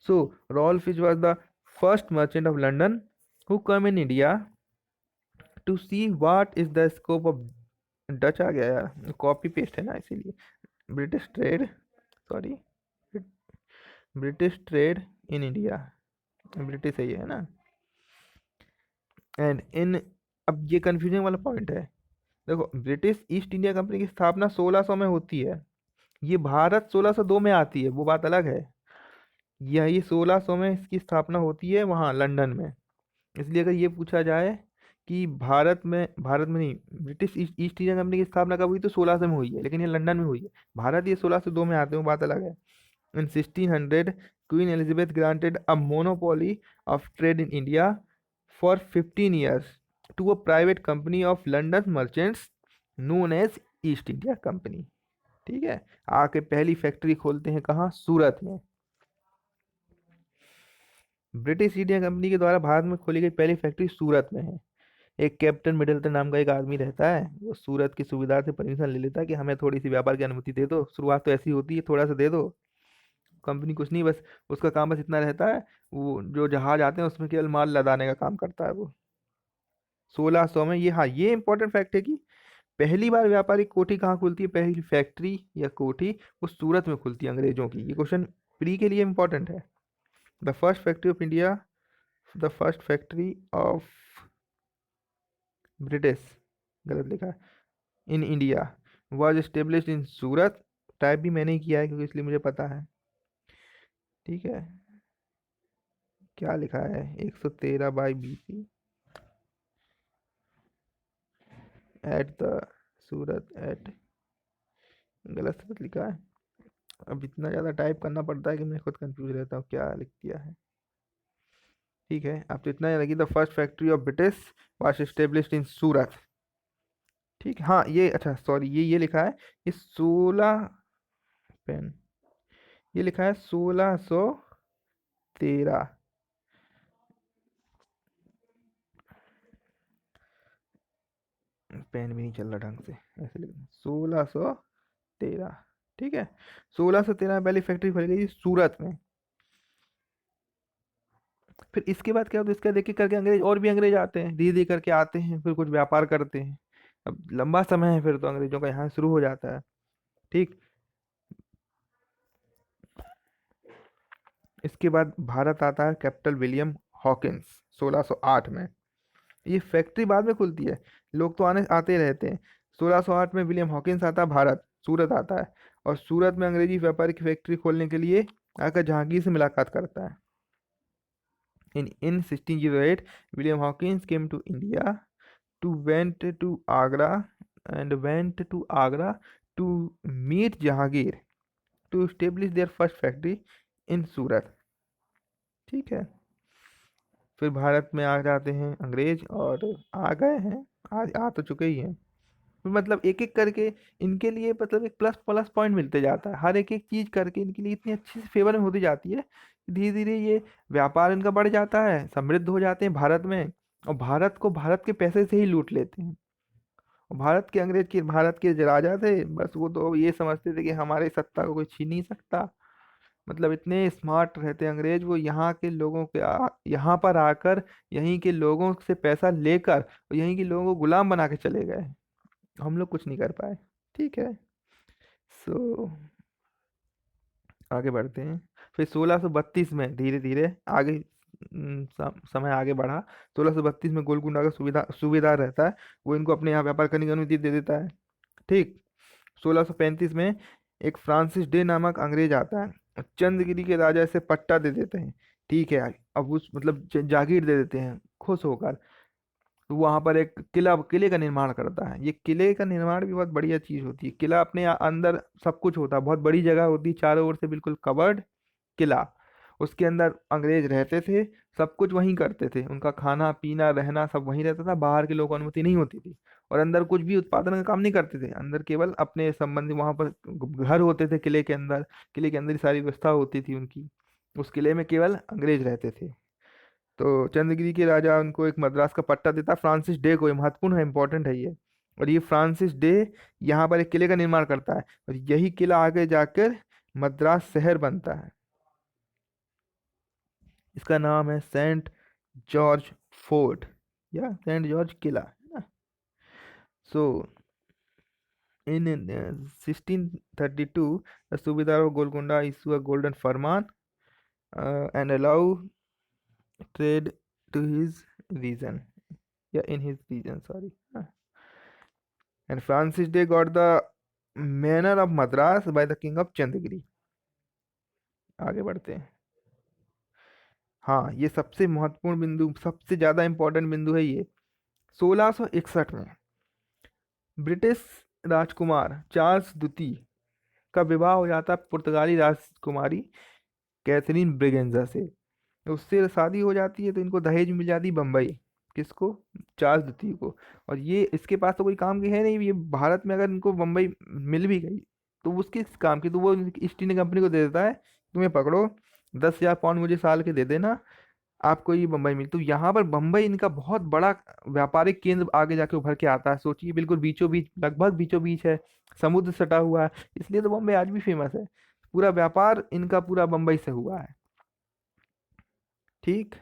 S1: So Ralph Fitch was the first merchant of London who come in India to see what is the scope of. Dutch आ गया यार, कॉपी पेस्ट है ना इसीलिए। British trade, sorry, British trade in India, British है ये, है ना। एंड इन, अब ये कंफ्यूजन वाला पॉइंट है। देखो, ब्रिटिश ईस्ट इंडिया कंपनी की स्थापना 1600 में होती है, ये भारत 1602 में आती है, वो बात अलग है। ये 1600 में इसकी स्थापना होती है वहाँ लंदन में। इसलिए अगर ये पूछा जाए कि भारत में नहीं, ब्रिटिश ईस्ट इंडिया कंपनी की स्थापना कब हुई, तो 1600 में हुई है, लेकिन ये लंदन में हुई है। भारत ये 1602 में आते हैं, वो बात अलग है। In 1600, Queen Elizabeth granted a monopoly of trade in India for 15 years to a private company of London merchants known as East India Company। ठीक है। आके पहली फैक्ट्री खोलते हैं कहाँ, सूरत में। ब्रिटिश इंडिया कंपनी के द्वारा भारत में खोली गई पहली फैक्ट्री सूरत में है। एक कैप्टन मिडिल्टन नाम का एक आदमी रहता है, वो सूरत की सुबेदार से परमिशन ले लेता है कि हमें थोड़ी सी व्यापार की अनुमति दे दो, शुरुआत तो ऐसी होती है, थोड़ा सा दे दो। कंपनी कुछ नहीं, बस उसका काम बस इतना रहता है, वो जो जहाज आते हैं उसमें केवल माल लदाने का काम करता है वो। 1600 में ये, हाँ ये इंपॉर्टेंट फैक्ट है कि पहली बार व्यापारिक कोठी कहाँ खुलती है, पहली फैक्ट्री या कोठी वो सूरत में खुलती है अंग्रेजों की। ये क्वेश्चन प्री के लिए इंपॉर्टेंट है। The first factory of India, the first factory of British, गलत लिखा है, in India was established in Surat. Type भी मैंने ही किया है क्योंकि इसलिए मुझे पता है। ठीक है, क्या लिखा है, 113 by BC at the Surat at, गलत सलत लिखा है। अब इतना ज़्यादा टाइप करना पड़ता है कि मैं खुद कंफ्यूज रहता हूँ क्या लिख दिया है। ठीक है, अब तो इतना ही लगी, the first factory of British was established in Surat. ठीक है, हाँ ये, अच्छा सॉरी, ये लिखा है, ये 16 पेन, ये लिखा है 1613। पेन भी नहीं चल रहा ढंग से, ऐसे लिख 1613। ठीक है, 1613 में पहली फैक्ट्री खुल गई थी सूरत में। फिर इसके बाद क्या होता है, इसका देख के करके अंग्रेज, और भी अंग्रेज आते हैं, धीरे धीरे करके आते हैं, फिर कुछ व्यापार करते हैं। अब लंबा समय है, फिर तो अंग्रेजों का यहाँ शुरू हो जाता है। ठीक। इसके बाद भारत आता है कैपिटल विलियम हॉकिंस 1608 में। ये फैक्ट्री बाद में खुलती है, लोग तो आने आते रहते हैं। 1608 में विलियम हॉकिंस आता है भारत, सूरत आता है, और सूरत में अंग्रेजी व्यापारी की फैक्ट्री खोलने के लिए आकर जहांगीर से मुलाकात करता है। In 1608, William Hawkins came to India to went to Agra went to Agra to meet Jahangir to establish their first factory in सूरत। ठीक है, फिर भारत में आ जाते हैं अंग्रेज, और आ गए हैं, आज आ तो चुके ही हैं। फिर मतलब एक एक करके इनके लिए मतलब एक प्लस प्लस पॉइंट मिलते जाता है, हर एक एक चीज करके इनके लिए इतनी अच्छी फेवर में होती जाती है, धीरे धीरे ये व्यापार इनका बढ़ जाता है, समृद्ध हो जाते हैं भारत में। और भारत को भारत के पैसे से ही लूट लेते हैं। और भारत के जो राजा थे, बस वो तो ये समझते थे कि हमारे सत्ता को कोई छीन नहीं सकता, मतलब इतने स्मार्ट रहते हैं अंग्रेज, वो यहाँ के लोगों के यहाँ पर आकर यहीं के लोगों से पैसा लेकर और यहीं के लोगों को गुलाम बना के चले गए। हम लोग कुछ नहीं कर पाए। ठीक है। सो आगे बढ़ते हैं। फिर 1632 में धीरे धीरे आगे समय आगे बढ़ा। 1632 में गोलकुंडा का सूबेदार रहता है, वो इनको अपने यहाँ व्यापार करने की अनुमति दे देता है। ठीक। 1635 में एक फ्रांसिस डे नामक अंग्रेज आता है, चंद्रगिरी के राजा से पट्टा दे देते हैं। ठीक है। अब उस मतलब जागीर दे देते हैं खुश होकर। तो वहां पर एक किले का निर्माण करता है। ये किले का निर्माण भी बहुत बढ़िया चीज होती है। किला अपने अंदर सब कुछ होता है, बहुत बड़ी जगह होती है, चारों ओर से बिल्कुल कवर्ड किला। उसके अंदर अंग्रेज रहते थे, सब कुछ वहीं करते थे, उनका खाना पीना रहना सब वहीं रहता था, बाहर के लोगों को अनुमति नहीं होती थी। और अंदर कुछ भी उत्पादन का काम नहीं करते थे, अंदर केवल अपने संबंधी वहां पर घर होते थे किले के अंदर। किले के अंदर ही सारी व्यवस्था होती थी उनकी। उस किले में केवल अंग्रेज रहते थे। तो चंद्रगिरी के राजा उनको एक मद्रास का पट्टा देता है, फ्रांसिस डे को। ये महत्वपूर्ण है, इंपॉर्टेंट है ये। और ये फ्रांसिस डे यहाँ पर एक किले का निर्माण करता है, और यही किला आगे जाकर मद्रास शहर बनता है। इसका नाम है सेंट जॉर्ज फोर्ट या सेंट जॉर्ज किला, है ना। So in 1632 the subedar of Golconda issue a golden farman and allow trade to his region, या in his region, sorry. And Francis Day got the manor of Madras by the king of Chandragiri. आगे बढ़ते हैं। हाँ, ये सबसे महत्वपूर्ण बिंदु, सबसे ज्यादा इंपॉर्टेंट बिंदु है ये। 1661 में ब्रिटिश राजकुमार चार्ल्स द्वितीय का विवाह हो जाता है पुर्तगाली राजकुमारी कैथरीन ब्रिगेंजा से। उससे शादी हो जाती है, तो इनको दहेज मिल जाती है बम्बई। किसको? चार्ल्स द्वितीय को। और ये इसके पास तो कोई काम की है नहीं, ये भारत में अगर इनको बम्बई मिल भी गई तो उसके किस काम की, तो वो ईस्ट इंडिया कंपनी को दे देता है, तुम्हें पकड़ो, 10,000 पाउंड मुझे साल के दे देना, आपको ये बम्बई मिल। तो यहाँ पर बम्बई इनका बहुत बड़ा व्यापारिक केंद्र आगे जाके उभर के आता है। सोचिए, बिल्कुल बीचों बीच, लगभग बीचों बीच है, समुद्र सटा हुआ है, इसलिए तो बम्बई आज भी फेमस है। पूरा व्यापार इनका पूरा बम्बई से हुआ है। ठीक।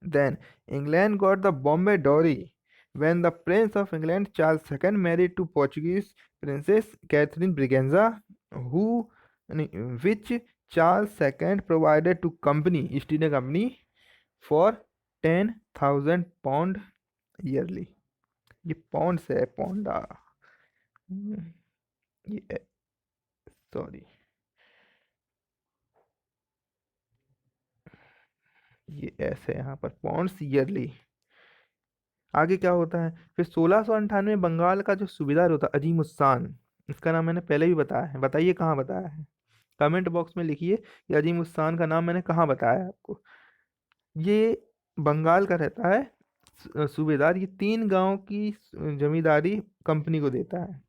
S1: Then England got the Bombay dowry when the Prince of England Charles II married to Portuguese Princess Catherine Braganza, who which Charles II provided to company East India Company for 10,000 pound yearly। ये पाउंड से है, पौंडा। ये सॉरी, ये ऐसे यहाँ पर पाउंड्स ईयरली। आगे क्या होता है फिर? 1698 में बंगाल का जो सूबेदार होता है अजीम उस्सान, इसका नाम मैंने पहले भी बताया है, बताइए कहाँ बताया है, कमेंट बॉक्स में लिखिए कि अजीम उस्सान का नाम मैंने कहाँ बताया है आपको। ये बंगाल का रहता है सूबेदार। ये 3 गांव की जमींदारी कंपनी को देता है।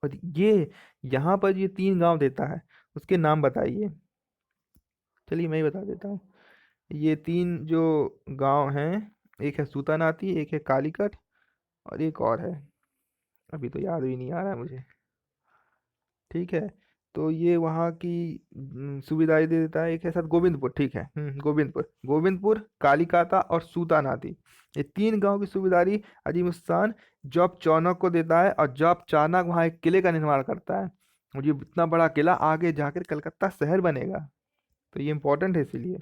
S1: और ये यहाँ पर ये 3 गांव देता है, उसके नाम बताइए। चलिए मैं ही बता देता हूँ। ये 3 जो गांव हैं, एक है सूतानाती, एक है कालीकट, और एक और है, अभी तो याद भी नहीं आ रहा है मुझे। ठीक है। तो ये वहाँ की सुविधाएं दे देता है। एक है साथ गोविंदपुर, ठीक है, गोविंदपुर, गोविंदपुर, कालीकाता और सूतानाती, ये 3 गांव की सूबेदारी अजीम उस्तान जॉब चाणक्य को देता है। और जॉब चाणक्य वहाँ एक किले का निर्माण करता है, और ये इतना बड़ा किला आगे जाकर कलकत्ता शहर बनेगा। तो ये इंपॉर्टेंट है, इसीलिए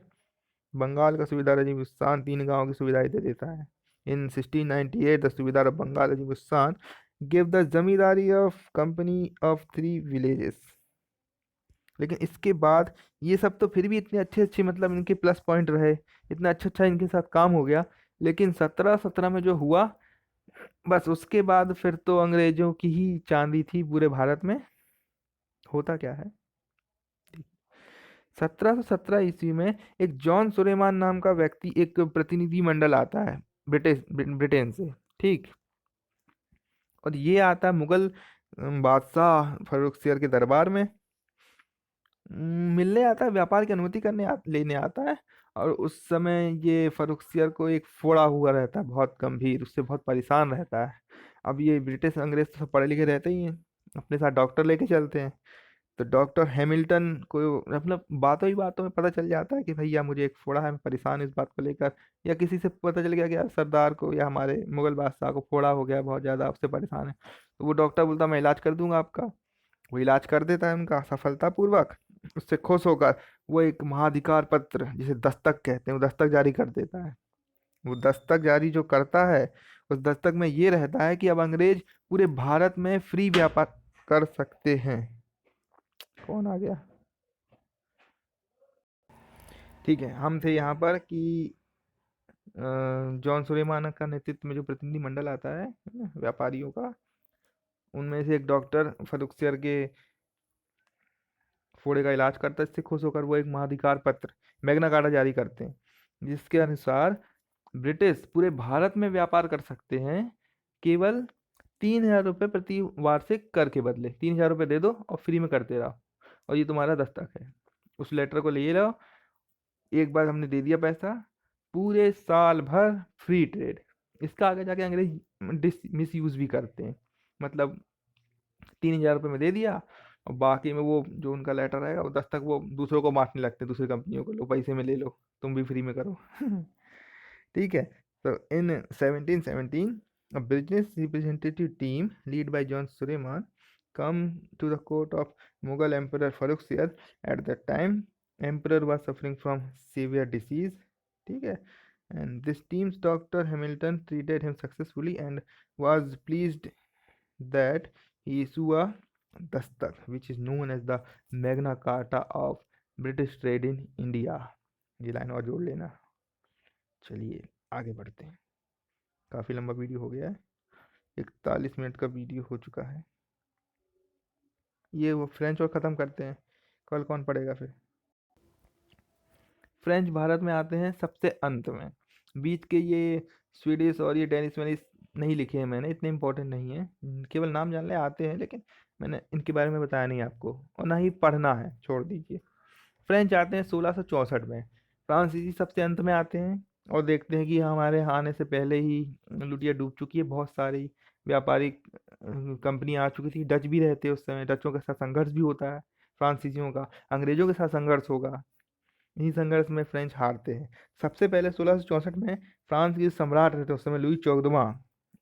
S1: बंगाल का सूबेदार अजीम उस्तान 3 गांव की सुविधाएं दे देता है। In 1698 the subedar of Bengal Azim Ushtan give the zamindari of company of 3 villages. लेकिन इसके बाद ये सब तो फिर भी इतने अच्छे अच्छे, मतलब इनके प्लस पॉइंट रहे, इतना अच्छा अच्छा इनके साथ काम हो गया। लेकिन 1717 में जो हुआ, बस उसके बाद फिर तो अंग्रेजों की ही चांदी थी पूरे भारत में। होता क्या है, 1717 ईस्वी में एक जॉन सुलेमान नाम का व्यक्ति, एक प्रतिनिधि मंडल आता है ब्रिटेन से। ठीक। और ये आता है मुगल बादशाह फर्रुखसियर के दरबार में, मिलने आता है, व्यापार की अनुमति लेने आता है। और उस समय ये फर्रुखसियर को एक फोड़ा हुआ रहता है, बहुत गंभीर, उससे बहुत परेशान रहता है। अब ये ब्रिटिश अंग्रेज तो सब पढ़े लिखे रहते ही हैं, अपने साथ डॉक्टर लेके चलते हैं। तो डॉक्टर हैमिल्टन को मतलब बातों ही बातों में पता चल जाता है कि भैया मुझे एक फोड़ा है, मैं परेशान हूं इस बात को लेकर। या किसी से पता चल गया कि यार सरदार को या हमारे मुगल बादशाह को फोड़ा हो गया, बहुत ज़्यादा उससे परेशान है, तो वो डॉक्टर बोलता मैं इलाज कर दूंगा आपका। वो इलाज कर देता है उनका सफलतापूर्वक। उससे खुश होकर वो एक महाधिकार पत्र, जिसे दस्तक कहते हैं, वो दस्तक जारी कर देता है। वो दस्तक जारी जो करता है, उस दस्तक में ये रहता है कि अब अंग्रेज पूरे भारत में फ्री व्यापार कर सकते हैं। कौन आ गया? ठीक है, हम थे यहाँ पर कि जॉन सुलेमान का नेतृत्व में जो प्रतिनिधि मंडल आता है ना, व्यापारियों का, उनमें से एक डॉक्टर फरुखसियर के फोड़े का इलाज करता है। इससे खुश होकर वो एक महाधिकार पत्र, मैग्ना कार्टा जारी करते हैं, जिसके अनुसार ब्रिटिश पूरे भारत में व्यापार कर सकते हैं, केवल 3,000 रुपये प्रति वार्षिक कर के बदले। 3,000 रुपये दे दो और फ्री में करते रहो, और ये तुम्हारा दस्तक है। उस लेटर को ले लो, एक बार हमने दे दिया पैसा, पूरे साल भर फ्री ट्रेड। इसका आगे जाके अंग्रेज मिस यूज भी करते हैं। मतलब 3,000 रुपये में दे दिया, और बाकी में वो जो उनका लेटर रहेगा वो दस्तक वो दूसरों को बांटने लगते हैं, दूसरी कंपनियों को, लो पैसे में ले लो, तुम भी फ्री में करो। ठीक है। तो इन 1717 a business representative team led by John Suleiman come to the court of Mughal Emperor Farrukhsiyar. At that time emperor was suffering from severe disease. ठीक है, and this team's doctor Hamilton treated him successfully and was pleased that he issued a dastak which is known as the Magna Carta of British trade in India. ये लाइन और जोड़ लेना। चलिए आगे बढ़ते हैं, काफ़ी लंबा वीडियो हो गया है, 41 मिनट का वीडियो हो चुका है। ये वो फ्रेंच और ख़त्म करते हैं, कल कौन पढ़ेगा फिर। फ्रेंच भारत में आते हैं सबसे अंत में। बीच के ये स्वीडिश और ये डेनिश वेनिश नहीं लिखे हैं मैंने, इतने इंपॉर्टेंट नहीं है, केवल नाम जानने आते हैं, लेकिन मैंने इनके बारे में बताया नहीं आपको, और ना ही पढ़ना है, छोड़ दीजिए। फ्रेंच आते हैं 1664 में। फ्रांसीसी सबसे अंत में आते हैं, और देखते हैं कि हमारे यहाँ आने से पहले ही लुटिया डूब चुकी है, बहुत सारी व्यापारिक कंपनियां आ चुकी थी। डच भी रहते उस समय, डचों के साथ संघर्ष भी होता है फ्रांसीसियों का, अंग्रेजों के साथ संघर्ष होगा। इन्हीं संघर्ष में फ्रेंच हारते हैं। सबसे पहले 1664 में फ्रांस के सम्राट रहते उस समय, लुई 14वां।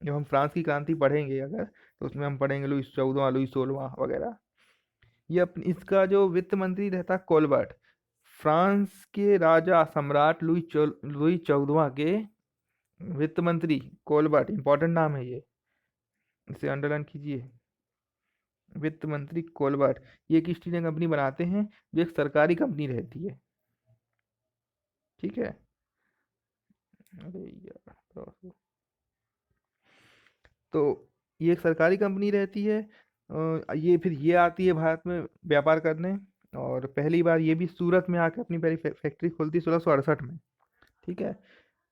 S1: जब हम फ्रांस की क्रांति पढ़ेंगे अगर, तो उसमें हम पढ़ेंगे लुई 14वां, लुई 16वां वगैरह। ये इसका जो वित्त मंत्री रहता है कोलबर्ट, फ्रांस के राजा सम्राट लुई 14वां के वित्त मंत्री कोलबर्ट, इंपॉर्टेंट नाम है ये, इसे अंडरलाइन कीजिए। वित्त मंत्री कोलबर्ट ये एक ईस्ट इंडिया कंपनी बनाते हैं, जो एक सरकारी कंपनी रहती है। ठीक है। अरे यार, तो ये एक सरकारी कंपनी रहती है। ये फिर ये आती है भारत में व्यापार करने, और पहली बार ये भी सूरत में आके अपनी पहली फैक्ट्री खोलती है 1668 में। ठीक है।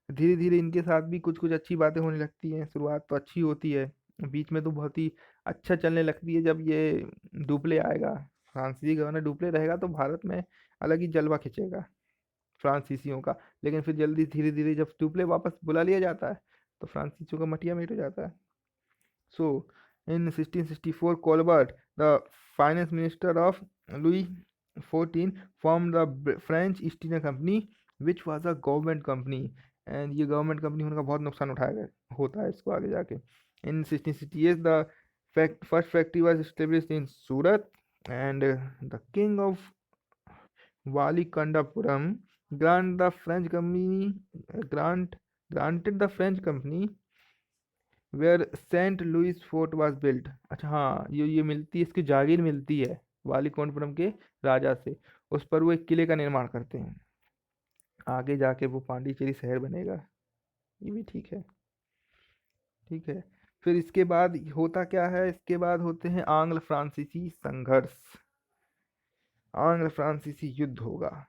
S1: धीरे धीरे इनके साथ भी कुछ कुछ अच्छी बातें होने लगती हैं। शुरुआत तो अच्छी होती है, बीच में तो बहुत ही अच्छा चलने लगती है। जब ये डुप्ले आएगा, फ्रांसीसी गवर्नर डुप्ले रहेगा, तो भारत में अलग ही जलवा खिंचेगा फ्रांसीसियों का। लेकिन फिर जल्दी धीरे धीरे जब डुप्ले वापस बुला लिया जाता है, तो फ्रांसीसियों का मटिया मेट हो जाता है। So in 1664 Colbert, the finance minister of Louis 14, formed the French east India company which was a government company. And ये गवर्नमेंट कंपनी होने का बहुत नुकसान उठाया गया होता है इसको आगे जाके। In 1668 the first factory was established in Surat, and the king of Valikondapuram grant the French company grant granted the French company where saint Louis fort was built. अच्छा हाँ, ये मिलती है, इसकी जागीर मिलती है वालीकंडापुरम के राजा से, उस पर वो एक किले का निर्माण करते हैं। आगे जाके वो पांडिचेरी शहर बनेगा, ये भी ठीक है। ठीक है। फिर इसके बाद होता क्या है, इसके बाद होते हैं आंग्ल फ्रांसीसी संघर्ष। आंग्ल फ्रांसीसी युद्ध होगा,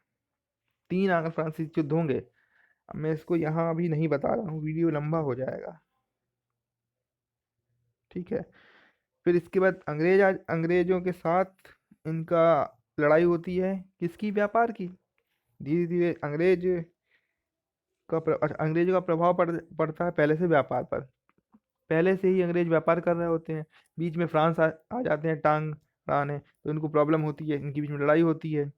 S1: 3 आंग्ल फ्रांसीसी युद्ध होंगे। अब मैं इसको यहाँ अभी नहीं बता रहा हूँ, वीडियो लंबा हो जाएगा। ठीक है। फिर इसके बाद अंग्रेजों के साथ इनका लड़ाई होती है, किसकी? व्यापार की। धीरे धीरे अंग्रेजों का प्रभाव पड़ता है पहले से व्यापार पर। पहले से ही अंग्रेज व्यापार कर रहे होते हैं, बीच में फ्रांस आ जाते हैं टांग प्राण है, तो इनको प्रॉब्लम होती है, इनके बीच में लड़ाई होती है।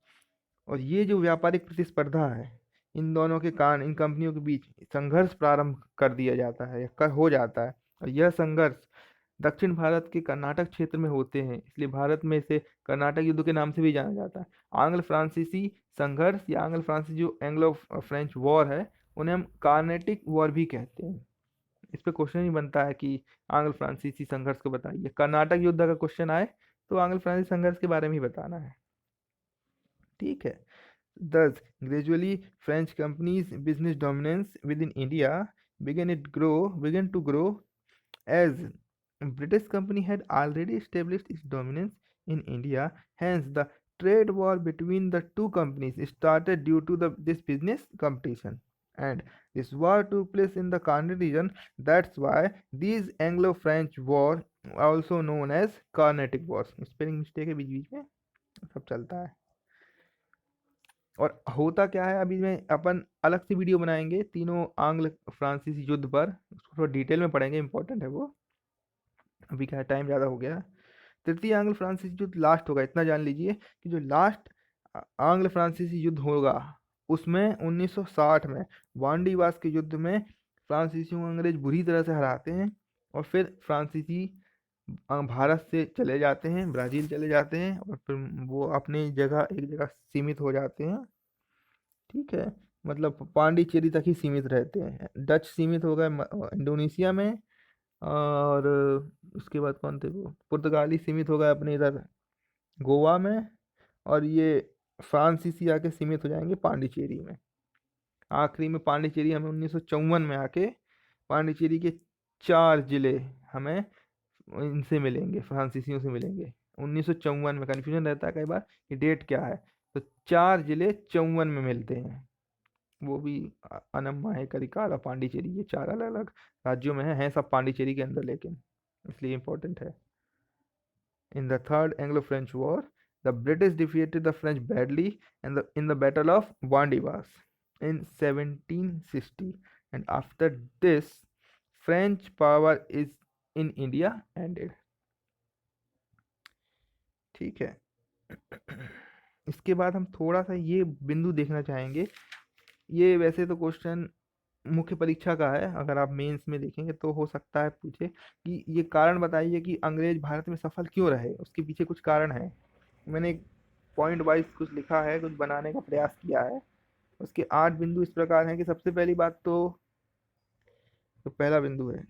S1: और ये जो व्यापारिक प्रतिस्पर्धा है, इन दोनों के कारण इन कंपनियों के बीच संघर्ष प्रारंभ कर दिया जाता है या हो जाता है। और यह संघर्ष दक्षिण भारत के कर्नाटक क्षेत्र में होते हैं, इसलिए भारत में इसे कर्नाटक युद्ध के नाम से भी जाना जाता है। आंग्ल फ्रांसीसी संघर्ष या आंग्ल फ्रांसीसी जो एंग्लो फ्रेंच वॉर है, उन्हें हम कार्नेटिक वॉर भी कहते हैं। इस पे क्वेश्चन ही बनता है कि आंग्ल फ्रांसीसी संघर्ष को बताइए। कर्नाटक युद्ध का क्वेश्चन आए तो आंग्ल फ्रांसीसी संघर्ष के बारे में ही बताना है। ठीक है। Thus, gradually, French companies' business dominance within India began to grow as British company had already established its dominance in India. Hence, the trade war between the two companies started due to this business competition. And this war took place in the Carnatic region. That's why these Anglo-French war also known as Carnatic wars. Spelling mistake है बीच बीच में, सब चलता है। और होता क्या है, अभी मैं अपन अलग से वीडियो बनाएंगे तीनों आंग्ल फ्रांसीसी युद्ध पर, उसको थोड़ा डिटेल में पढ़ेंगे, इंपॉर्टेंट है वो। अभी क्या है, टाइम ज़्यादा हो गया। तृतीय आंग्ल फ्रांसीसी युद्ध लास्ट होगा, इतना जान लीजिए कि जो लास्ट आंग्ल फ्रांसीसी युद्ध होगा उसमें 1960 में वांडीवास के युद्ध में फ्रांसीसियों को अंग्रेज बुरी तरह से हराते हैं। और फिर फ्रांसीसी भारत से चले जाते हैं, ब्राज़ील चले जाते हैं, और फिर वो अपनी जगह एक जगह सीमित हो जाते हैं। ठीक है, मतलब पांडिचेरी तक ही सीमित रहते हैं। डच सीमित हो गए इंडोनेशिया में, और उसके बाद कौन थे वो, पुर्तगाली सीमित हो गए अपने इधर गोवा में, और ये फ्रांसीसी आके सीमित हो जाएंगे पांडिचेरी में। आखिरी में पांडिचेरी हमें 1954 में आके पांडिचेरी के 4 जिले हमें इनसे मिलेंगे, फ्रांसीसियों से मिलेंगे। 1954 में, कन्फ्यूजन रहता है कई बार कि डेट क्या है, तो 4 जिले 54 में मिलते हैं। वो भी अनम्मा है, करिकाल और पांडिचेरी, ये 4 अलग अलग राज्यों में हैं सब पांडिचेरी के अंदर, लेकिन इसलिए इम्पोर्टेंट है। In the third Anglo French war the British defeated the French badly and in the battle of Wandiwash in 1760, and after this French power is in India ended. ठीक है। इसके बाद हम थोड़ा सा ये बिंदु देखना चाहेंगे। ये वैसे तो क्वेश्चन मुख्य परीक्षा का है, अगर आप मेंस में देखेंगे तो हो सकता है पूछे कि ये कारण बताइए कि अंग्रेज भारत में सफल क्यों रहे, उसके पीछे कुछ कारण है। मैंने एक पॉइंट वाइज कुछ लिखा है, कुछ बनाने का प्रयास किया है। उसके 8 बिंदु इस प्रकार हैं कि सबसे पहली बात तो जो पहला बिंदु है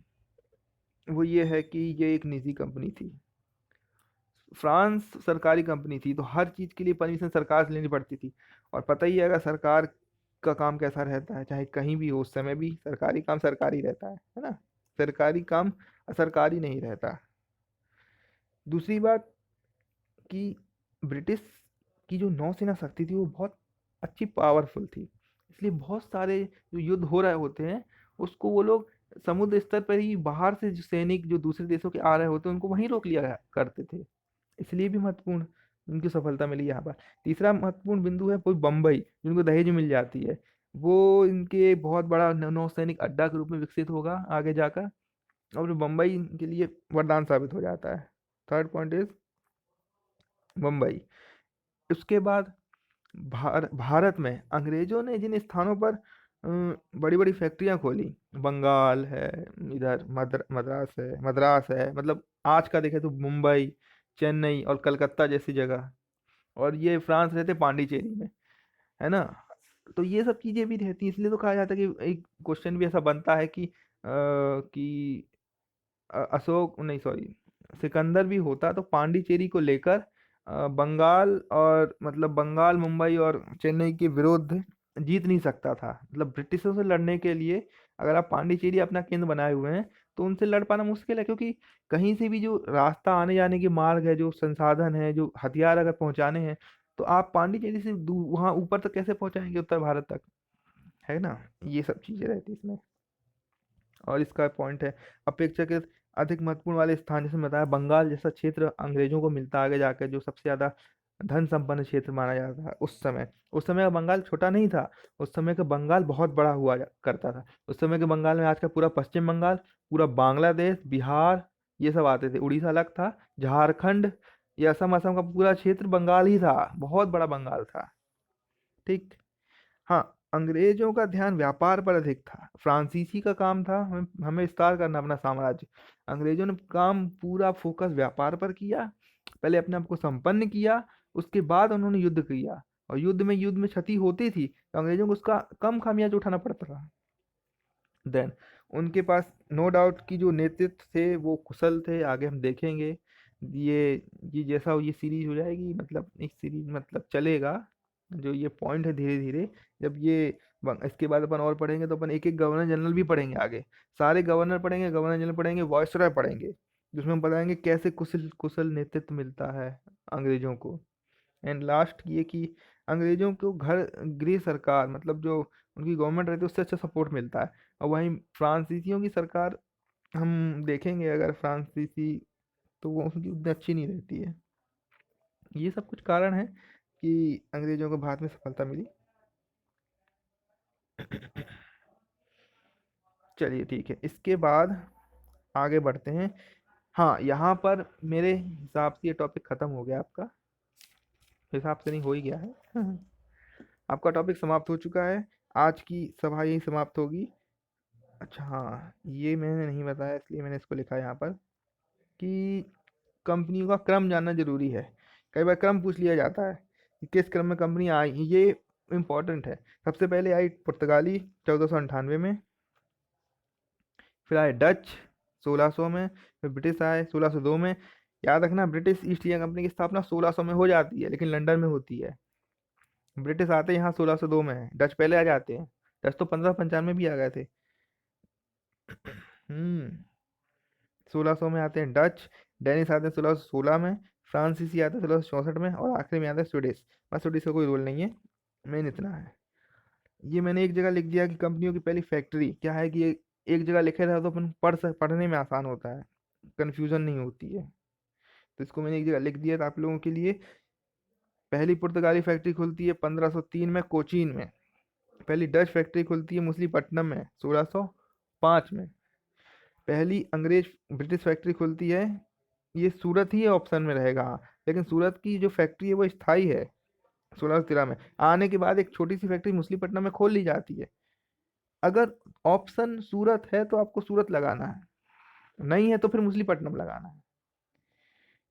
S1: वो ये है कि ये एक निजी कंपनी थी। फ्रांस सरकारी कंपनी थी, तो हर चीज़ के लिए परमिशन सरकार से लेनी पड़ती थी। और पता ही है अगर सरकार का काम कैसा रहता है, चाहे कहीं भी हो, उस समय भी सरकारी काम सरकारी रहता है ना, सरकारी काम असरकारी नहीं रहता। दूसरी बात कि ब्रिटिश की जो नौसेना शक्ति थी वो बहुत अच्छी पावरफुल थी, इसलिए बहुत सारे जो युद्ध हो रहे होते हैं उसको वो लोग समुद्र स्तर पर ही, बाहर से जो सैनिक जो दूसरे देशों के आ रहे होते हैं उनको वहीं रोक लिया करते थे। इसलिए भी महत्वपूर्ण उनकी सफलता मिली यहाँ पर। तीसरा महत्वपूर्ण बिंदु है वो बम्बई, जिनको दहेज में मिल जाती है, वो इनके बहुत बड़ा नौसैनिक अड्डा के रूप में विकसित होगा आगे जाकर, और बम्बई के लिए वरदान साबित हो जाता है। Third point is Mumbai. उसके बाद भारत में अंग्रेजों ने जिन स्थानों पर बड़ी बड़ी फैक्ट्रियां खोली, बंगाल है, इधर मद्रास है, मतलब आज का देखें तो मुंबई, चेन्नई और कलकत्ता जैसी जगह, और ये फ्रांस रहते पांडिचेरी में, है ना। तो ये सब चीजें भी रहती हैं, इसलिए तो कहा जाता है कि एक क्वेश्चन भी ऐसा बनता है कि अशोक नहीं, सॉरी, सिकंदर भी होता तो पांडिचेरी को लेकर बंगाल और मतलब बंगाल, मुंबई और चेन्नई के विरुद्ध जीत नहीं सकता था। मतलब ब्रिटिशों से लड़ने के लिए अगर आप पांडिचेरी अपना केंद्र बनाए हुए हैं तो उनसे लड़ पाना मुश्किल है, क्योंकि कहीं से भी जो रास्ता आने जाने के मार्ग है, जो संसाधन है, जो हथियार अगर पहुंचाने हैं, तो आप पांडिचेरी से वहां ऊपर तक कैसे पहुंचाएंगे, उत्तर भारत तक, है ना। ये सब चीजें रहती है इसमें। और इसका पॉइंट है अपेक्षाकृत अधिक महत्वपूर्ण वाले स्थान, जैसे मैं बताया बंगाल जैसा क्षेत्र अंग्रेजों को मिलता आगे जाकर, जो सबसे ज्यादा धन संपन्न क्षेत्र माना जाता था उस समय। उस समय का बंगाल छोटा नहीं था, उस समय का बंगाल बहुत बड़ा हुआ करता था। उस समय के बंगाल में आज का पूरा पश्चिम बंगाल, पूरा बांग्लादेश, बिहार, ये सब आते थे। उड़ीसा अलग था, झारखंड, ये असम, असम का पूरा क्षेत्र बंगाल ही था, बहुत बड़ा बंगाल था। ठीक। हाँ, अंग्रेजों का ध्यान व्यापार पर अधिक था, फ्रांसीसी का काम था हमें हमें विस्तार करना अपना साम्राज्य। अंग्रेजों ने काम पूरा फोकस व्यापार पर किया, पहले अपने आप को संपन्न किया, उसके बाद उन्होंने युद्ध किया। और युद्ध में क्षति होती थी तो अंग्रेजों को उसका कम खामियाजा उठाना पड़ता था। देन उनके पास नो डाउट कि जो नेतृत्व थे वो कुशल थे, आगे हम देखेंगे। ये ये जैसा ये सीरीज हो जाएगी, मतलब एक सीरीज मतलब चलेगा, जो ये पॉइंट है धीरे धीरे, जब ये इसके बाद अपन और पढ़ेंगे तो अपन एक एक गवर्नर जनरल भी पढ़ेंगे आगे। सारे गवर्नर पढ़ेंगे, गवर्नर जनरल पढ़ेंगे, वायसरॉय पढ़ेंगे, जिसमें हम बताएंगे कैसे कुशल कुशल नेतृत्व मिलता है अंग्रेजों को। एंड लास्ट ये कि अंग्रेजों को घर गृह सरकार, मतलब जो उनकी गवर्नमेंट रहती है उससे अच्छा सपोर्ट मिलता है। और वहीं फ्रांसीसियों की सरकार हम देखेंगे, अगर फ्रांसीसी, तो वो उनकी उतनी अच्छी नहीं रहती है। ये सब कुछ कारण है कि अंग्रेजों को भारत में सफलता मिली। चलिए ठीक है, इसके बाद आगे बढ़ते हैं। हाँ, यहाँ पर मेरे हिसाब से ये टॉपिक खत्म हो गया आपका, हिसाब से नहीं, हो ही गया है। आपका टॉपिक समाप्त हो चुका है, आज की सभा यही समाप्त होगी। अच्छा हाँ, ये मैंने नहीं बताया इसलिए मैंने इसको लिखा है यहाँ पर कि कंपनियों का क्रम जानना जरूरी है। कई बार क्रम पूछ लिया जाता है कि किस क्रम में कंपनी आई, ये इम्पोर्टेंट है। सबसे पहले आई पुर्तगाली 1498 में, फिर आए डच 1600 में, फिर ब्रिटिश आए 1602 में। याद रखना, ब्रिटिश ईस्ट इंडिया कंपनी की स्थापना 1600 में हो जाती है, लेकिन लंदन में होती है। ब्रिटिश आते यहाँ 1602 में है, डच पहले आ जाते हैं। डच तो 1595 भी आ गए थे। 1600 में आते हैं डच, डेनिस आते हैं 1616 में, फ्रांसीसी आते हैं 1664 में, और आखिरी में आता है स्वीडिश। बस स्वीडिश का कोई रोल नहीं है, मेन इतना है। ये मैंने एक जगह लिख दिया कि कंपनियों की पहली फैक्ट्री क्या है, कि ये एक जगह लिखे रहा तो अपन पढ़ने में आसान होता है, कंफ्यूजन नहीं होती है। तो इसको मैंने एक जगह लिख दिया था आप लोगों के लिए। पहली पुर्तगाली फैक्ट्री खुलती है 1503 में कोचीन में। पहली डच फैक्ट्री खुलती है मछलीपट्टनम में 1605 में। पहली अंग्रेज ब्रिटिश फैक्ट्री खुलती है, ये सूरत ही ऑप्शन में रहेगा हाँ, लेकिन सूरत की जो फैक्ट्री है वो स्थायी है। 1613 में आने के बाद एक छोटी सी फैक्ट्री मछलीपट्टनम में खोल ली जाती है। अगर ऑप्शन सूरत है तो आपको सूरत लगाना है, नहीं है तो फिर मछलीपट्टनम लगाना है।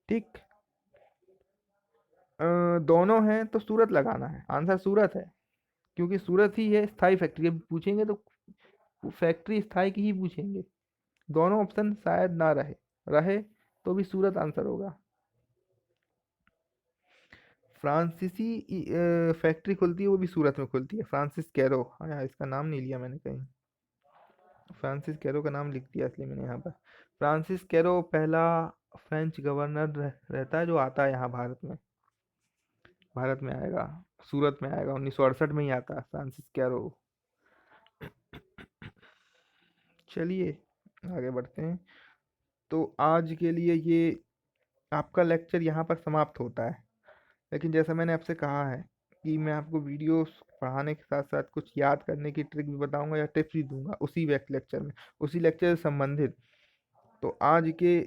S1: ठीक। दोनों हैं तो सूरत लगाना है, आंसर सूरत है, क्योंकि सूरत ही है स्थायी फैक्ट्री। अब पूछेंगे तो फैक्ट्री स्थायी की ही पूछेंगे। दोनों ऑप्शन शायद ना रहे, रहे तो भी सूरत आंसर होगा। फ्रांसीसी फैक्ट्री खुलती है, वो भी सूरत में खुलती है, फ्रांसिस कैरो। हाँ यार, इसका नाम नहीं लिया मैंने कहीं, फ्रांसिस कैरो का नाम लिख दिया इसलिए मैंने यहाँ पर। फ्रांसिस कैरो पहला फ्रेंच गवर्नर रहता है जो आता है यहाँ भारत में, भारत में आएगा, सूरत में आएगा, 1968 में ही आता है फ्रांसिस कैरो। चलिए आगे बढ़ते हैं। तो आज के लिए ये आपका लेक्चर यहाँ पर समाप्त होता है। लेकिन जैसा मैंने आपसे कहा है कि मैं आपको वीडियोस पढ़ाने के साथ साथ कुछ याद करने की ट्रिक भी बताऊंगा या टिप्स भी दूंगा उसी वक्त लेक्चर में, उसी लेक्चर से संबंधित। तो आज के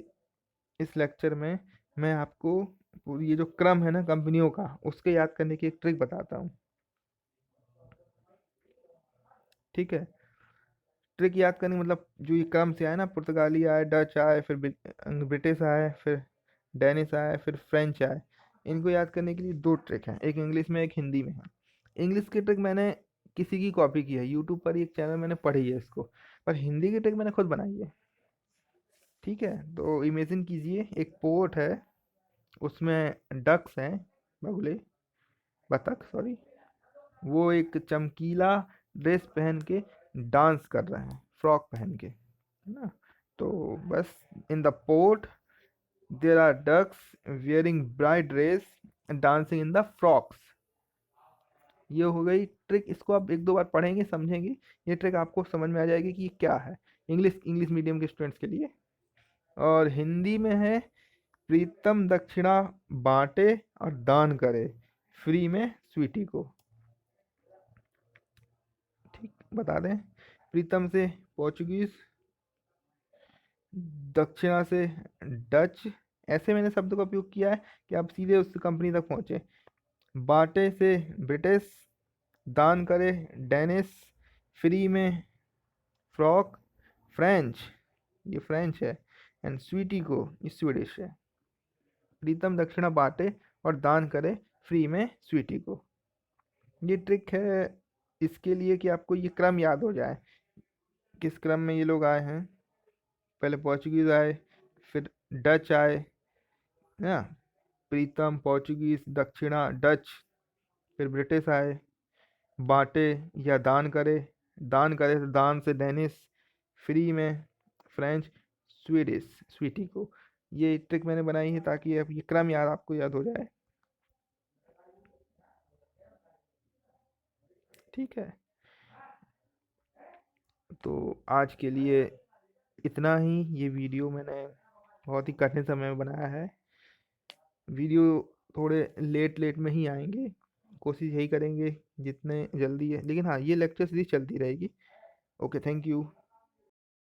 S1: इस लेक्चर में मैं आपको पूरी ये जो क्रम है ना कंपनियों का, उसके याद करने की एक ट्रिक बताता हूँ। ठीक है, ट्रिक याद करने का मतलब जो ये क्रम से आए ना, पुर्तगाली आए, डच आए, फिर ब्रिटिश आए, फिर डेनिस आए, फिर फ्रेंच आए। इनको याद करने के लिए दो ट्रिक हैं, एक इंग्लिश में एक हिंदी में है। इंग्लिश की ट्रिक मैंने किसी की कॉपी की है, यूट्यूब पर ही एक चैनल मैंने पढ़ी है इसको, पर हिंदी की ट्रिक मैंने खुद बनाई है। ठीक है, तो इमेजिन कीजिए एक पोर्ट है, उसमें डक्स हैं, बगुले, बतख सॉरी, वो एक चमकीला ड्रेस पहन के डांस कर रहे हैं, फ्रॉक पहन के, है ना। तो बस, in the port there are ducks wearing bright dress and dancing in the frocks. ये हो गई ट्रिक, इसको आप एक दो बार पढ़ेंगे समझेंगे, ये ट्रिक आपको समझ में आ जाएगी कि ये क्या है, इंग्लिश इंग्लिश मीडियम के स्टूडेंट्स के लिए। और हिंदी में है, प्रीतम दक्षिणा बांटे और दान करे, फ्री में स्वीटी को। ठीक, बता दें, प्रीतम से पोर्चुगीज, दक्षिणा से डच, ऐसे मैंने शब्द का उपयोग किया है कि आप सीधे उस कंपनी तक पहुंचे। बाटे से ब्रिटिश, दान करे डेनिस, फ्री में फ्रॉक फ्रेंच, ये फ्रेंच है, एंड स्वीटी को, ये स्वीडिश है। प्रीतम दक्षिणा बाटे और दान करे फ्री में स्वीटी को। ये ट्रिक है इसके लिए कि आपको ये क्रम याद हो जाए, किस क्रम में ये लोग आए हैं। पहले पोर्चुगीज आए, फिर डच आए ना, प्रीतम पोर्चुगीज, दक्षिणा डच, फिर ब्रिटिश आए, बांटे या दान करे, दान करे तो दान से डेनिस, फ्री में फ्रेंच, स्वीडिश स्वीटी को। ये ट्रिक मैंने बनाई है ताकि अब ये क्रम याद आपको याद हो जाए। ठीक है, तो आज के लिए इतना ही। ये वीडियो मैंने बहुत ही कठिन समय में बनाया है। वीडियो थोड़े लेट लेट में ही आएंगे, कोशिश यही करेंगे जितने जल्दी है, लेकिन हाँ ये लेक्चर सीरीज चलती रहेगी। Okay, thank you.